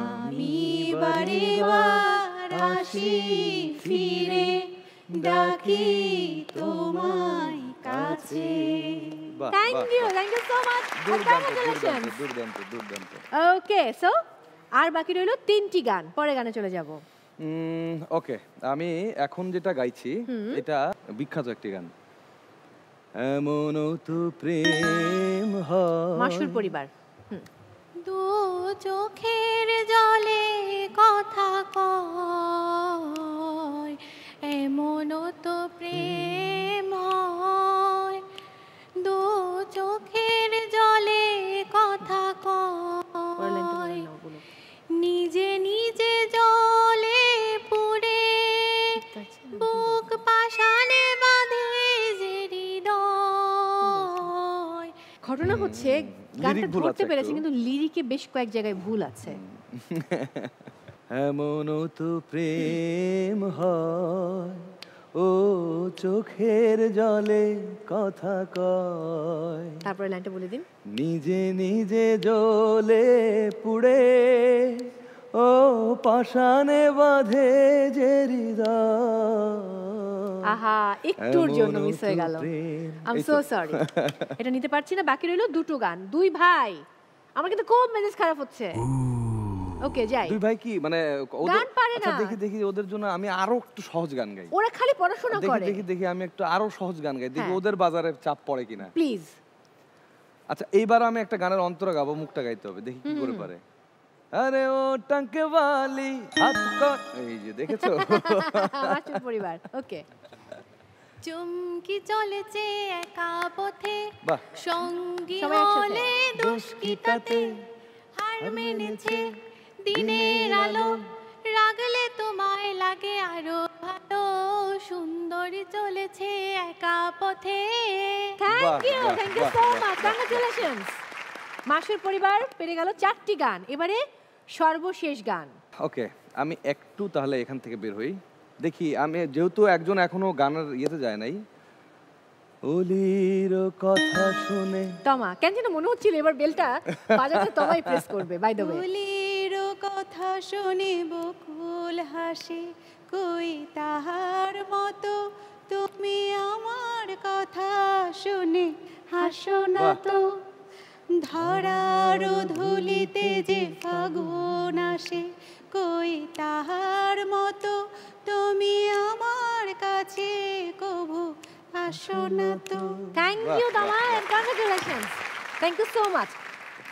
আমি বারে বার আসি ফিরে ডাকি তোমায় কাছে। Thank you so much. দুর্দান্ত। ওকে, সো আর বাকি রইল 3টি গান, পরে গানে চলে যাব। ওকে, আমি এখন যেটা গাইছি এটা বিখ্যাত একটি গান। এমন তো প্রেম হয়। মাসুর পরিবার। দু চোখের জলে কথা কয়, এমন তো প্রেম হয়। দু চোখের জলে কথা কয়, নিজে নিজে জলে পুড়ে বুক পাশানে বাঁধে যে হৃদয়। ঘটনা হচ্ছে গানটা ধরতে পেরেছে কিন্তু লিরিকে বেশ কয়েক জায়গায় ভুল আছে। এমন তো প্রেম হয়, ও চোখের জলে কথা কয়। তারপরে লাইনটা বলে দিন। নিজে নিজে জ্বলে পুড়ে ও পাশানে বাঁধে যে হৃদয়। আহা, একটুর জন্য মিস হয়ে গেল। I am so sorry. এটা নিতে পারছি না। বাকি রইল 2টো গান। দুই ভাই, আমার কিন্তু খুব মেজাজ খারাপ হচ্ছে। ওকে, যাই। দুই ভাই কি মানে গান পারে না। আচ্ছা, দেখি ওদের জন্য আমি আরো একটু সহজ গান গাই। ওরা খালি পড়াশোনা করে। দেখি আমি একটু আরো সহজ গান গাই, দেখি ওদের বাজারে চাপ পড়ে কিনা। প্লিজ। আচ্ছা, এইবার আমি একটা গানের অন্তরা গাবো, মুখটা গাইতে হবে, দেখি কি করে পারে। আরে ও টাঙ্কে বালি হাত কর, এই যে দেখেছো। মাসুর পরিবার। ওকে। চুমকি চলেছে একা পথে, সঙ্গী হলে দুষ্কৃতাতে, হার মেনেছে দিনের আলো, রাগলে তোমায় লাগে আরো ভালো সুন্দর। সুন্দর চলেছে একা পথে। Thank you so much, congratulations. মাসুর পরিবার পেরে গেল 4টি গান। এবারে সর্বশেষ গান। ওকে, আমি একটু তাহলে এখান থেকে বের হই, দেখি আমি যেহেতু একজন এখনো গানের ইয়েতে যায় নাই। ওলির কথা শুনে তমা কেন যেন মনে হচ্ছিল এবার বেলটা বাজাতে তমাই প্রেস করবে। বাই দ্য ওয়ে, ওলির কথা শুনে বকুল হাসে, কই তাহার মতো তুমি আমার কথা শুনে হাসো না তো। ধরার ধুলিতে যে ফাগুন আসে, কই তাহার মতো তুমি আমার কাছে কবু আসো না তো। Thank you Toma and congratulations. Thank you so much.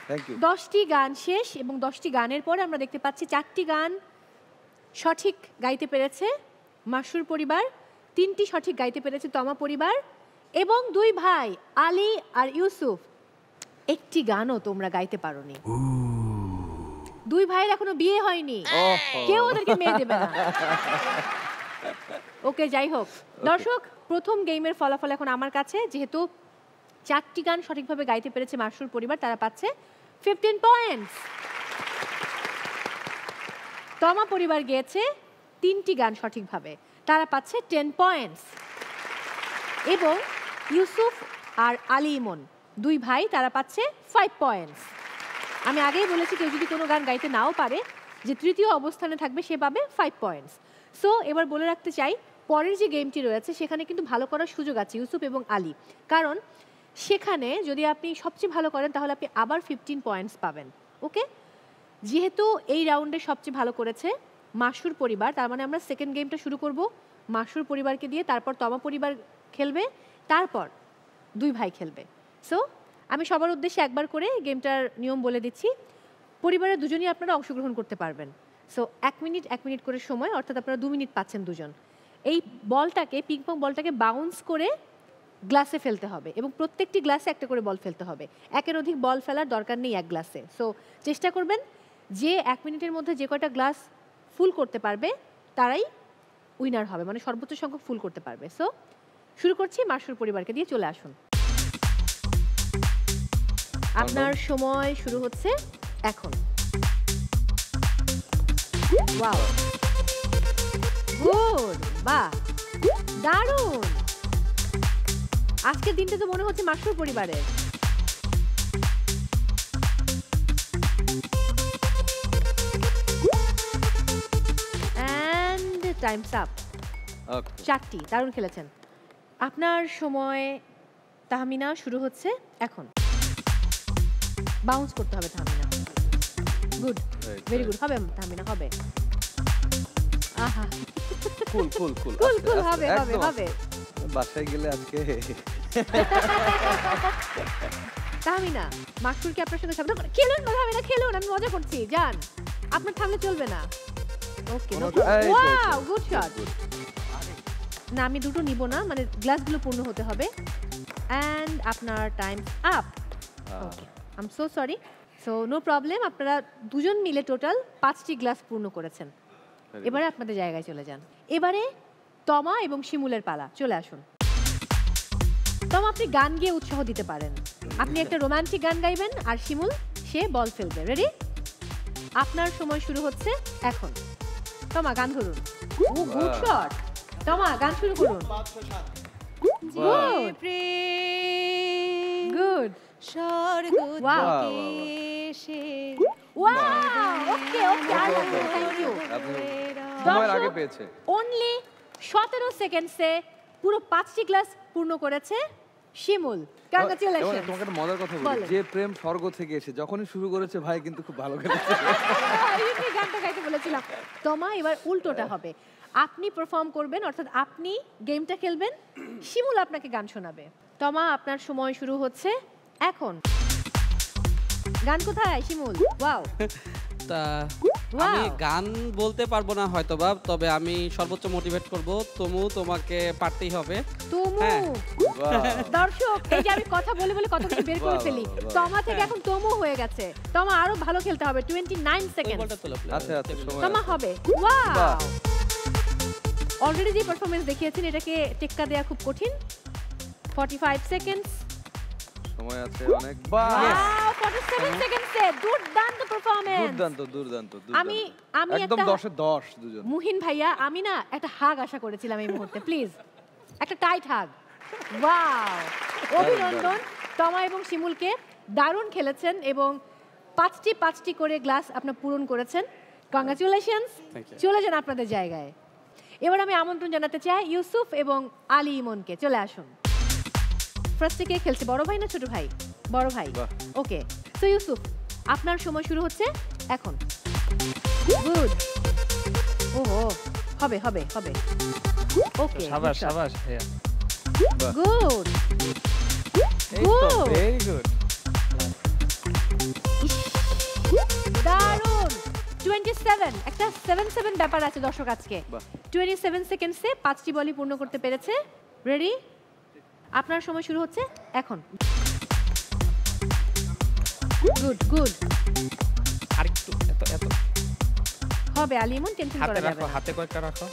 Thank you. 10টি গান শেষ এবং 10টি গানের পরে আমরা দেখতে পাচ্ছি 4টি গান সঠিক গাইতে পেরেছে মাসুর পরিবার, 3টি সঠিক গাইতে পেরেছে তমা পরিবার, এবং 2 ভাই আলী আর ইউসুফ একটি গানও তোমরা গাইতে পারোনি। 2 ভাইয়ের এখনো বিয়ে হয়নি, কেউ ওদেরকে মেয়ে দেবে না। ওকে, যাই হোক দর্শক, প্রথম গেমের ফলাফল এখন আমার কাছে। যেহেতু 4টি গান সঠিকভাবে গাইতে পেরেছে মাসুর পরিবার, তারা পাচ্ছে 15 পয়েন্টস। তমা পরিবার গেয়েছে 3টি গান সঠিকভাবে, তারা পাচ্ছে 10 পয়েন্টস। এবং ইউসুফ আর আলী ইমন 2 ভাই, তারা পাচ্ছে 5 পয়েন্টস। আমি আগেই বলেছি কেউ যদি কোনো গান গাইতে নাও পারে, যে তৃতীয় অবস্থানে থাকবে সে পাবে 5 পয়েন্টস। সো এবার বলে রাখতে চাই, পরের যে গেমটি রয়েছে সেখানে কিন্তু ভালো করার সুযোগ আছে ইউসুফ এবং আলী, কারণ সেখানে যদি আপনি সবচেয়ে ভালো করেন তাহলে আপনি আবার 15 পয়েন্টস পাবেন। ওকে, যেহেতু এই রাউন্ডে সবচেয়ে ভালো করেছে মাসুর পরিবার, তার মানে আমরা সেকেন্ড গেমটা শুরু করব মাসুর পরিবারকে দিয়ে, তারপর তমা পরিবার খেলবে, তারপর 2 ভাই খেলবে। সো আমি সবার উদ্দেশ্যে একবার করে গেমটার নিয়ম বলে দিচ্ছি। পরিবারের দুজনই আপনারা অংশগ্রহণ করতে পারবেন। সো 1 মিনিট করে সময়, অর্থাৎ আপনারা 2 মিনিট পাচ্ছেন দুজন। এই বলটাকে, পিংপং বলটাকে বাউন্স করে গ্লাসে ফেলতে হবে এবং প্রত্যেকটি গ্লাসে একটা করে বল ফেলতে হবে। একের অধিক বল ফেলার দরকার নেই এক গ্লাসে। সো চেষ্টা করবেন যে 1 মিনিটের মধ্যে যে কয়টা গ্লাস ফুল করতে পারবে তারাই উইনার হবে, মানে সর্বোচ্চ সংখ্যক ফুল করতে পারবে। সো শুরু করছি, মাসুর পরিবারকে দিয়ে চলে আসুন। আপনার সময় শুরু হচ্ছে এখন। ওয়াও, গুড, বাহ, দারুণ। আজকের দিনটা তো মনে হচ্ছে মাসুর পরিবারের। And time's up. 4টি, দারুণ খেলেছেন। আপনার সময় তাহমিনা শুরু হচ্ছে এখন। বাউন্স করতে হবে তাহমিনা। গুড, ভেরি গুড, হবে তাহমিনা, হবে। আহা, কুল কুল কুল কুল কুল, হবে হবে হবে। বাসায় গেলে আজকে তাহমিনা, মাসুরকে আপনার সাথে শব্দ করে খেলুন না, তাহমিনা খেলুন, আমি মজা করছি, যান, আপনার থামলে চলবে না। ওকে, ওয়াও, গুড শট। না, আমি দুটো নিব না, মানে গ্লাসগুলো পূর্ণ হতে হবে। এন্ড আপনার time up. Okay, I am so sorry. So no problem, আপনারা দুজন মিলে টোটাল 5টি গ্লাস পূর্ণ করেছেন। এবারে আপনাদের জায়গায় চলে যান। এবারে তমা এবং শিমুলের পালা, চলে আসুন। তমা, আপনি গান গিয়ে উৎসাহ দিতে পারেন। আপনি একটা রোমান্টিক গান গাইবেন আর শিমুল সে বল ফেলবে। রেডি? আপনার সময় শুরু হচ্ছে এখন। তমা, গান ধরুন। ও, গুড শট। তমা, গান শুরু করুন। গুড গুড, স্বর্গ থেকে এসে wow, okay okay, thank you. সময়ের আগে পেয়েছে। অনলি 17 সেকেন্ডসে পুরো 5টি গ্লাস পূর্ণ করেছে শিমুল। কংগ্রাচুলেশন। তোমাকে একটা মজার কথা বলি, যে প্রেম স্বর্গ থেকে এসে যখনই শুরু করেছে ভাই কিন্তু খুব ভালো খেলেছে। এই গানটা গাইতে বলেছিলাম। তমা, এবার উল্টোটা হবে, আপনি পারফর্ম করবেন, অর্থাৎ আপনি গেমটা খেলবেন, শিমুল আপনাকে গান শোনাবে। তমা, আপনার সময় শুরু হচ্ছে এখন। গান কোথায় শিমুল? ওয়াও, তা আমি গান বলতে পারবো না হয়তোবা, তবে আমি সর্বোচ্চ মোটিভেট করব। তোমাকে পারতেই হবে। দর্শক, এই যে আমি কথা বলে বলে কত কিছু বের করে ফেলি, তমা থেকে এখন তমু হয়ে গেছে। তমা, আরো ভালো খেলতে হবে। 29 সেকেন্ড। আচ্ছা আচ্ছা, তমা হবে। ওয়াও, অলরেডি যে পারফরমেন্স দেখিয়েছেন এটাকে টেক্কা দেওয়া খুব কঠিন। 45 সেকেন্ডস সময় আছে অনেক। 47 সেকেন্ডসে দুর্দান্ত পারফরম্যান্স। দুর্দান্ত। আমি একদম 10 এ 10 দুজন। মুহিন ভাইয়া, আমি না একটা হাগ আশা করেছিলাম এই মুহূর্তে, প্লিজ একটা টাইট হাগ। ওয়াও, অভিনন্দন তমা এবং শিমুলকে, দারুণ খেলেছেন এবং 5টি করে গ্লাস আপনারা পূরণ করেছেন। কংগ্রাচুলেশনস। চলে যান আপনাদের জায়গায়। এবার আমি আমন্ত্রণ জানাতে চাই ইউসুফ এবং আলী ইমনকে, চলে আসুন। ফার্স্টে কে খেলছে, বড় ভাই না ছোট ভাই? বড় ভাই। ওকে, সো ইউসুফ আপনার সময় শুরু হচ্ছে এখন। গুড। ওহো, হবে। ওকে, শাবাশ ভাইয়া। গুড। Very good. দারুণ। 27, একটা 7-7 ব্যাপার আছে দর্শক আজকে। 27 সেকেন্ডসে 5টি বলই পূর্ণ করতে পেরেছে। রেডি? আপনার সময় শুরু হচ্ছে এখন। গুড। আরেকটু এত হবে আলিমন, টেনশন করা যাবে না। হাতে কয়েকটা রাখো।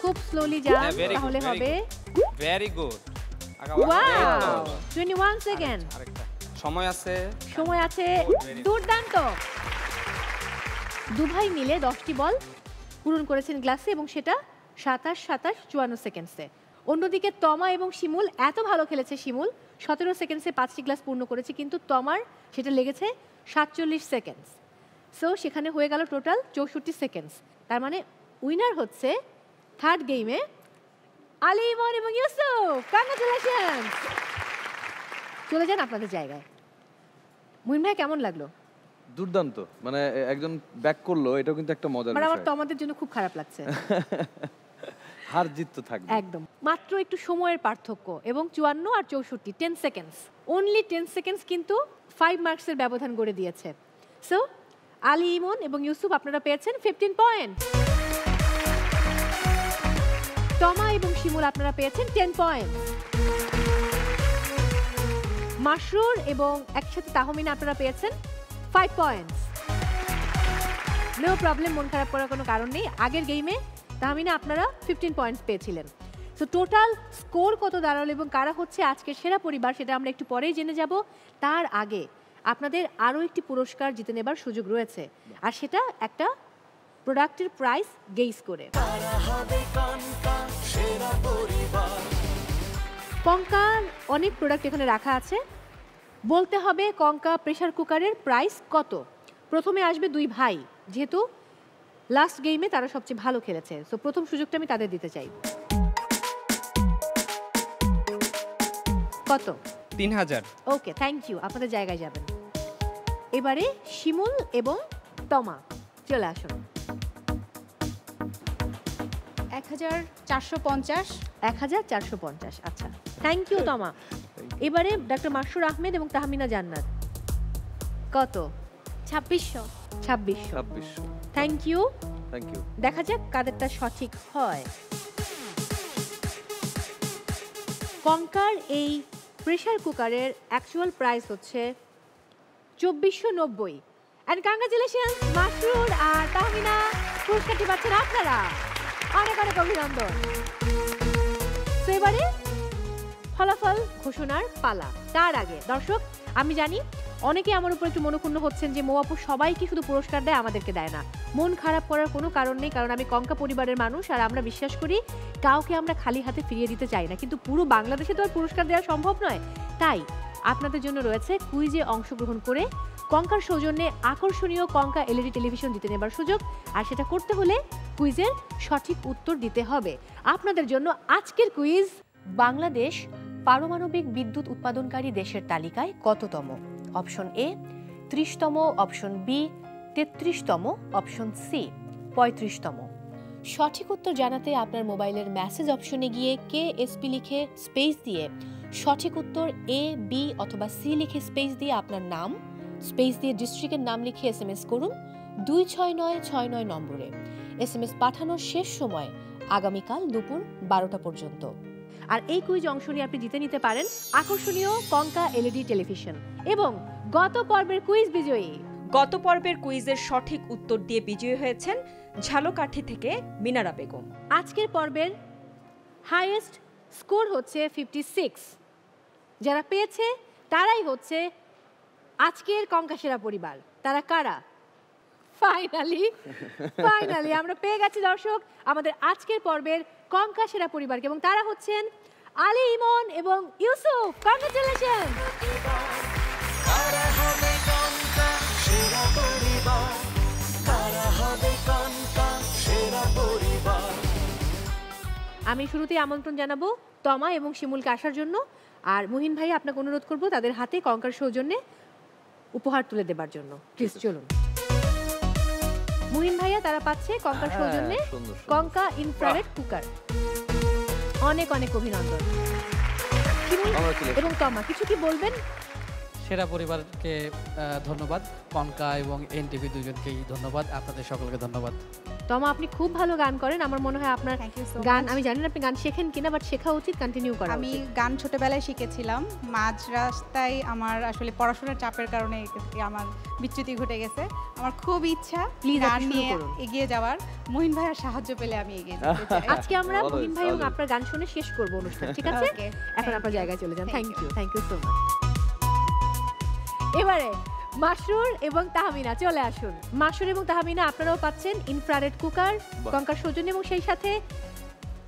খুব স্লোলি যান, তাহলে হবে। Very good. Wow, 21 second. আরেকটা সময় আছে। দুর্দান্ত। দু ভাই মিলে 10টি বল পূরণ করেছেন গ্লাসে এবং সেটা 27, 54 সেকেন্ডসে। অন্যদিকে তমা এবং শিমুল এত ভালো খেলেছে, শিমুল 17 সেকেন্ডসে 5টি গ্লাস পূর্ণ করেছে, কিন্তু তমার সেটা লেগেছে 47 সেকেন্ডস। সো সেখানে হয়ে গেল টোটাল 64 সেকেন্ডস। তার মানে উইনার হচ্ছে থার্ড গেমে আলী ইমন এবং ইউসুফ। কংগ্রাচুলেশনস। চলে যান আপনাদের জায়গায়। মুহিন ভাই কেমন লাগলো? দুর্দান্ত, মানে একজন ব্যাক করলো, এটাও কিন্তু একটা মজার বিষয়। আমার তো আমাদের জন্য খুব খারাপ লাগছে। হার জিত তো থাকবে। একদম, মাত্র একটু সময়ের পার্থক্য এবং 54 আর 64, 10 সেকেন্ডস, অনলি 10 সেকেন্ডস, কিন্তু 5 মার্কসের ব্যবধান গড়ে দিয়েছে। সো আলী ইমন এবং ইউসুফ আপনারা পেয়েছেন 15 পয়েন্ট। তমা এবং শিমুল আপনারা পেয়েছেন 10 পয়েন্ট। মাশরুর এবং একসাথে তাহমিনা আপনারা পেয়েছেন 5 পয়েন্টস। নো প্রবলেম, মন খারাপ করার কোনো কারণ নেই। আগের গেমে তাহমিনা আপনারা 15 পয়েন্টস পেয়েছিলেন। সো টোটাল স্কোর কত দাঁড়ালো এবং কারা হচ্ছে আজকের সেরা পরিবার সেটা আমরা একটু পরেই জেনে যাব। তার আগে আপনাদের আরও একটি পুরস্কার জিতে নেবার সুযোগ রয়েছে, আর সেটা একটা প্রোডাক্টের প্রাইস গেইস করে। কঙ্কার অনেক প্রোডাক্ট এখানে রাখা আছে, বলতে হবে কঙ্কা প্রেসার কুকারের প্রাইস কত। প্রথমে আসবে দুই ভাই, যেহেতু লাস্ট গেমে তারা সবচেয়ে ভালো খেলেছে, সো প্রথম সুযোগটা আমি তাদের দিতে চাই। কত? 3000। ওকে, থ্যাংক ইউ, আপনাদের জায়গায় যাবেন। এবারে শিমুল এবং তমা চলে আসুন। 1450। 1450, আচ্ছা, থ্যাংক ইউ তমা। এবারে ডক্টর মাশরুর আহমেদ এবং তাহমিনা জান্নাত কত? 2600। Thank you. দেখা যাক কাদেরটা সঠিক হয়। কঙ্কার এই প্রেসার কুকারের অ্যাকচুয়াল প্রাইস হচ্ছে 2490। এন্ড কংগ্রাচুলেশনস মাশরুর আর তাহমিনা, পুরস্কারটি পাচ্ছেন আপনারা। অনেক অভিনন্দন। তো এবারে ফলাফল ঘোষণার পালা। তার আগে দর্শক, আমি জানি অনেকে আমার উপর একটু মনোক্ষুণ্ণ হচ্ছেন যে মৌ আপু সবাইকে শুধু পুরস্কার দেয়, আমাদেরকে দেয় না। মন খারাপ করার কোনো কারণ নেই, কারণ আমি কঙ্কা পরিবারের মানুষ আর আমরা বিশ্বাস করি কাউকে আমরা খালি হাতে ফিরিয়ে দিতে চাই না, কিন্তু পুরো বাংলাদেশে তো আর পুরস্কার দেওয়া সম্ভব নয়। তাই আপনাদের জন্য রয়েছে কুইজে অংশগ্রহণ করে কঙ্কার সৌজন্যে আকর্ষণীয় কঙ্কা এলইডি টেলিভিশন জিতে নেবার সুযোগ। আর সেটা করতে হলে কুইজের সঠিক উত্তর দিতে হবে। আপনাদের জন্য আজকের কুইজ, বাংলাদেশ পারমাণবিক বিদ্যুৎ উৎপাদনকারী দেশের তালিকায় কততম? অপশন এ 30তম, অপশন বি 33তম, অপশন সি 35তম। সঠিক উত্তর জানাতে আপনার মোবাইলের মেসেজ অপশনে গিয়ে KSP লিখে স্পেস দিয়ে সঠিক উত্তর A, B অথবা C লিখে স্পেস দিয়ে আপনার নাম, স্পেস দিয়ে ডিস্ট্রিক্টের নাম লিখে SMS করুন 26969 নম্বরে। SMS পাঠানোর শেষ সময় আগামীকাল দুপুর 12টা পর্যন্ত। আর এই কুইজ অংশ নিয়ে আপনি জিতে নিতে পারেন আকর্ষণীয় কঙ্কা এলইডি টেলিভিশন। এবং গত পর্বের কুইজ বিজয়ী, গত পর্বের কুইজের সঠিক উত্তর দিয়ে বিজয়ী হয়েছেন ঝালকাঠি থেকে মিনারা বেগম। আজকের পর্বের হাইয়েস্ট স্কোর হচ্ছে 56। যারা পেয়েছে তারাই হচ্ছে আজকের কঙ্কা সেরা পরিবার। তারা কারা? ফাইনালি আমরা পেয়ে গেছি দর্শক আমাদের আজকের পর্বের কঙ্কা সেরা পরিবারকে, এবং তারা হচ্ছেন আলী, ইমন এবং ইউসুফ। কংগ্রাচুলেশন। আমি শুরুতেই আমন্ত্রণ জানাবো তমা এবং শিমুলকে আসার জন্য, আর মুহিন ভাই আপনাকে অনুরোধ করব তাদের হাতে কঙ্কার সৌজন্যে উপহার তুলে দেবার জন্য। প্লিজ চলুন। মুহিন ভাইয়া তারা পাচ্ছে কঙ্কার সৌজন্যে কঙ্কা ইনফ্রারেড কুকার। অনেক অনেক অভিনন্দন। এবং তমা কিছু কি বলবেন? সেরা পরিবারকে ধন্যবাদ, কনকা এবং এনটিভি দুজনকেই ধন্যবাদ, আপনাদের সকলকে ধন্যবাদ। তমা আপনি খুব ভালো গান করেন, আমার মনে হয় আপনার গান, আমি জানি না আপনি গান শেখেন কিনা, বাট শেখা উচিত, কন্টিনিউ করা। আমি গান ছোটবেলায় শিখেছিলাম, মাঝ রাস্তায় আমার আসলে পড়াশোনার চাপের কারণে আমার বিচ্যুতি ঘটে গেছে। আমার খুব ইচ্ছা গান নিয়ে এগিয়ে যাওয়ার, মহিন ভাইয়ের সাহায্য পেলে আমি এগিয়ে যেতে চাই। আজকে আমরা মহিন ভাই এবং আপনার গান শুনে শেষ করব অনুষ্ঠান, ঠিক আছে? এখন আপনার জায়গায় চলে যান। Thank you so much. এবারে মাসরুর এবং তাহমিনা চলে আসুন। মাসরুর এবং তাহমিনা আপনারাও পাচ্ছেন ইনফ্রারেড কুকার কঙ্কার সৌজন্য, এবং সেই সাথে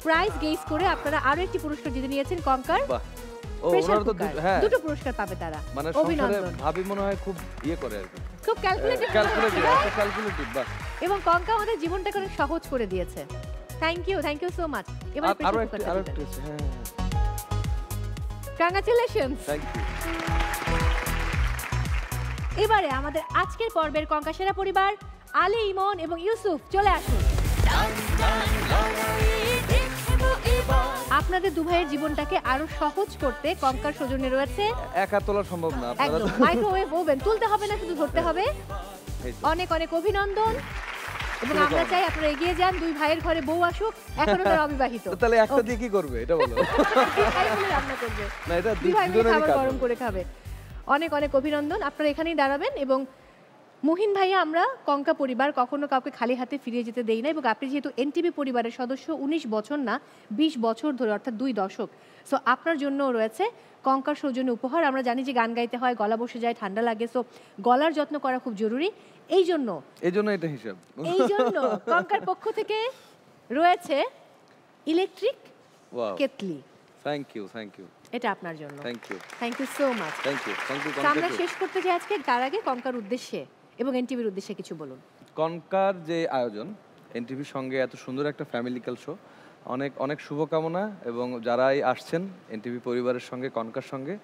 প্রাইজ গেইস করে আপনারা আরো একটি পুরস্কার জিতে নিয়েছেন কঙ্কার প্রেসার কুকার। দুটো পুরস্কার পাবে তারা। অভিনন্দন। ভাবি মনে হয় খুব করে আর কি, খুব ক্যালকুলেটিভ। বাহ। এবং কঙ্কা আমাদের জীবনটাকে অনেক সহজ করে দিয়েছে। Thank you so much. এবার আরো একটু কংগ্রাচুলেশনস। Thank you. এবারে আমাদের আজকের পর্বের কঙ্কা সেরা পরিবার আলী, ইমন এবং ইউসুফ চলে আসুন। আপনাদের দুভাইয়ের জীবনটাকে আরো সহজ করতে কঙ্কার সৌজন্যে রয়েছে, একা তোলা সম্ভব না, একদম মাইক্রোওয়েভ ওভেন। তুলতে হবে না, শুধু ধরতে হবে। অনেক অনেক অভিনন্দন, এবং আমরা চাই আপনারা এগিয়ে যান। দুই ভাইয়ের ঘরে বউ আসুক, এখনো তারা অবিবাহিত। তাহলে একটা দিয়ে কি করবে এটা বলো? রান্না করবে না, এটা দুই ভাই মিলে খাবার গরম করে খাবে। অনেক অনেক অভিনন্দন, আপনারা এখানেই দাঁড়াবেন। এবং মুহিন ভাইয়া, আমরা কঙ্কা পরিবার কখনো কাউকে খালি হাতে ফিরিয়ে যেতে দেই না, এবং আপনি যেহেতু এনটিভি পরিবারের সদস্য 19 বছর না 20 বছর ধরে, অর্থাৎ 2 দশক, সো আপনার জন্য রয়েছে কঙ্কার সৌজন্য উপহার। আমরা জানি যে গান গাইতে হয়, গলা বসে যায়, ঠান্ডা লাগে, সো গলার যত্ন করা খুব জরুরি। এই জন্য এটা হিসাব, এই জন্য কঙ্কার পক্ষ থেকে রয়েছে ইলেকট্রিক কেটলি। Thank you. এটা আপনার জন্য। Thank you so much. আমরা শেষ করতে চাই আজকে, তার আগে কঙ্কার উদ্দেশ্যে এবং এনটিভির উদ্দেশ্যে কিছু বলুন। কনকার যে আয়োজন, এনটিভির সঙ্গে এত সুন্দর একটা ফ্যামিলিক্যাল শো, অনেক অনেক শুভকামনা, এবং যারাই আসছেন এনটিভি পরিবারের সঙ্গে, কনকার সঙ্গে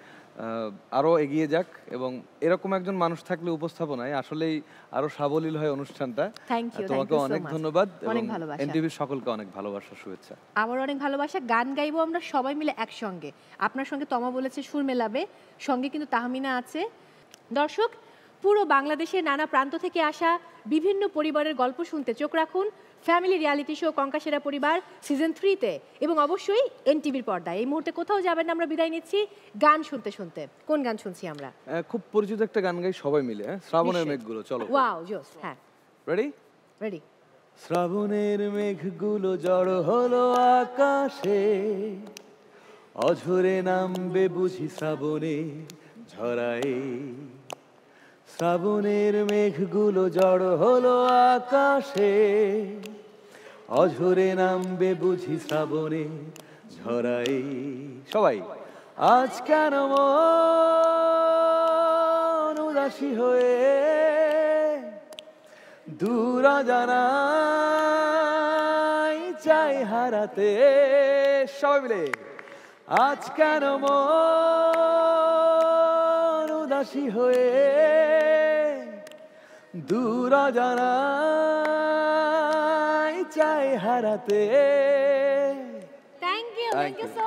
আরও এগিয়ে যাক, এবং এরকম একজন মানুষ থাকলে উপস্থাপনায় আসলেই আরো সাবলীল হয় অনুষ্ঠানটা। তোমাকে অনেক ধন্যবাদ, এবং এনটিভির সকলকে অনেক ভালোবাসা, শুভেচ্ছা। আমার অনেক ভালোবাসা। গান গাইবো আমরা সবাই মিলে একসঙ্গে। আপনার সঙ্গে তমা বলেছে সুর মেলাবে, সঙ্গে কিন্তু তাহমিনা আছে। দর্শক, পুরো বাংলাদেশের নানা প্রান্ত থেকে আসা বিভিন্ন পরিবারের গল্প শুনতে চোখ রাখুন ফ্যামিলি রিয়ালিটি শো কঙ্কা সেরা পরিবার সিজন 3-তে, এবং অবশ্যই এনটিভির পর্দায়। এই মুহূর্তে কোথাও যাবেন না, আমরা বিদায় নিচ্ছি গান শুনতে শুনতে। কোন গান শুনছি আমরা? খুব পরিচিত একটা গান গাই সবাই মিলে, শ্রাবণের মেঘগুলো। চলো। ওয়াও, জোস। হ্যাঁ, রেডি। শ্রাবণের মেঘগুলো জড়ো হলো আকাশে, অঝরে নামবে বুঝি শ্রাবণে ঝরায়। শ্রাবণের মেঘগুলো জড়ো হলো আকাশে, অঝরে নামবে বুঝি শ্রাবণে ঝরায়। সবাই আজ কেন মন উদাসী হয়ে দূর জানাই চাই হারাতে। সবাই মিলে আজ কেন মন উদাসী হয়ে দূর জানাই চাই হারাতে। Thank you so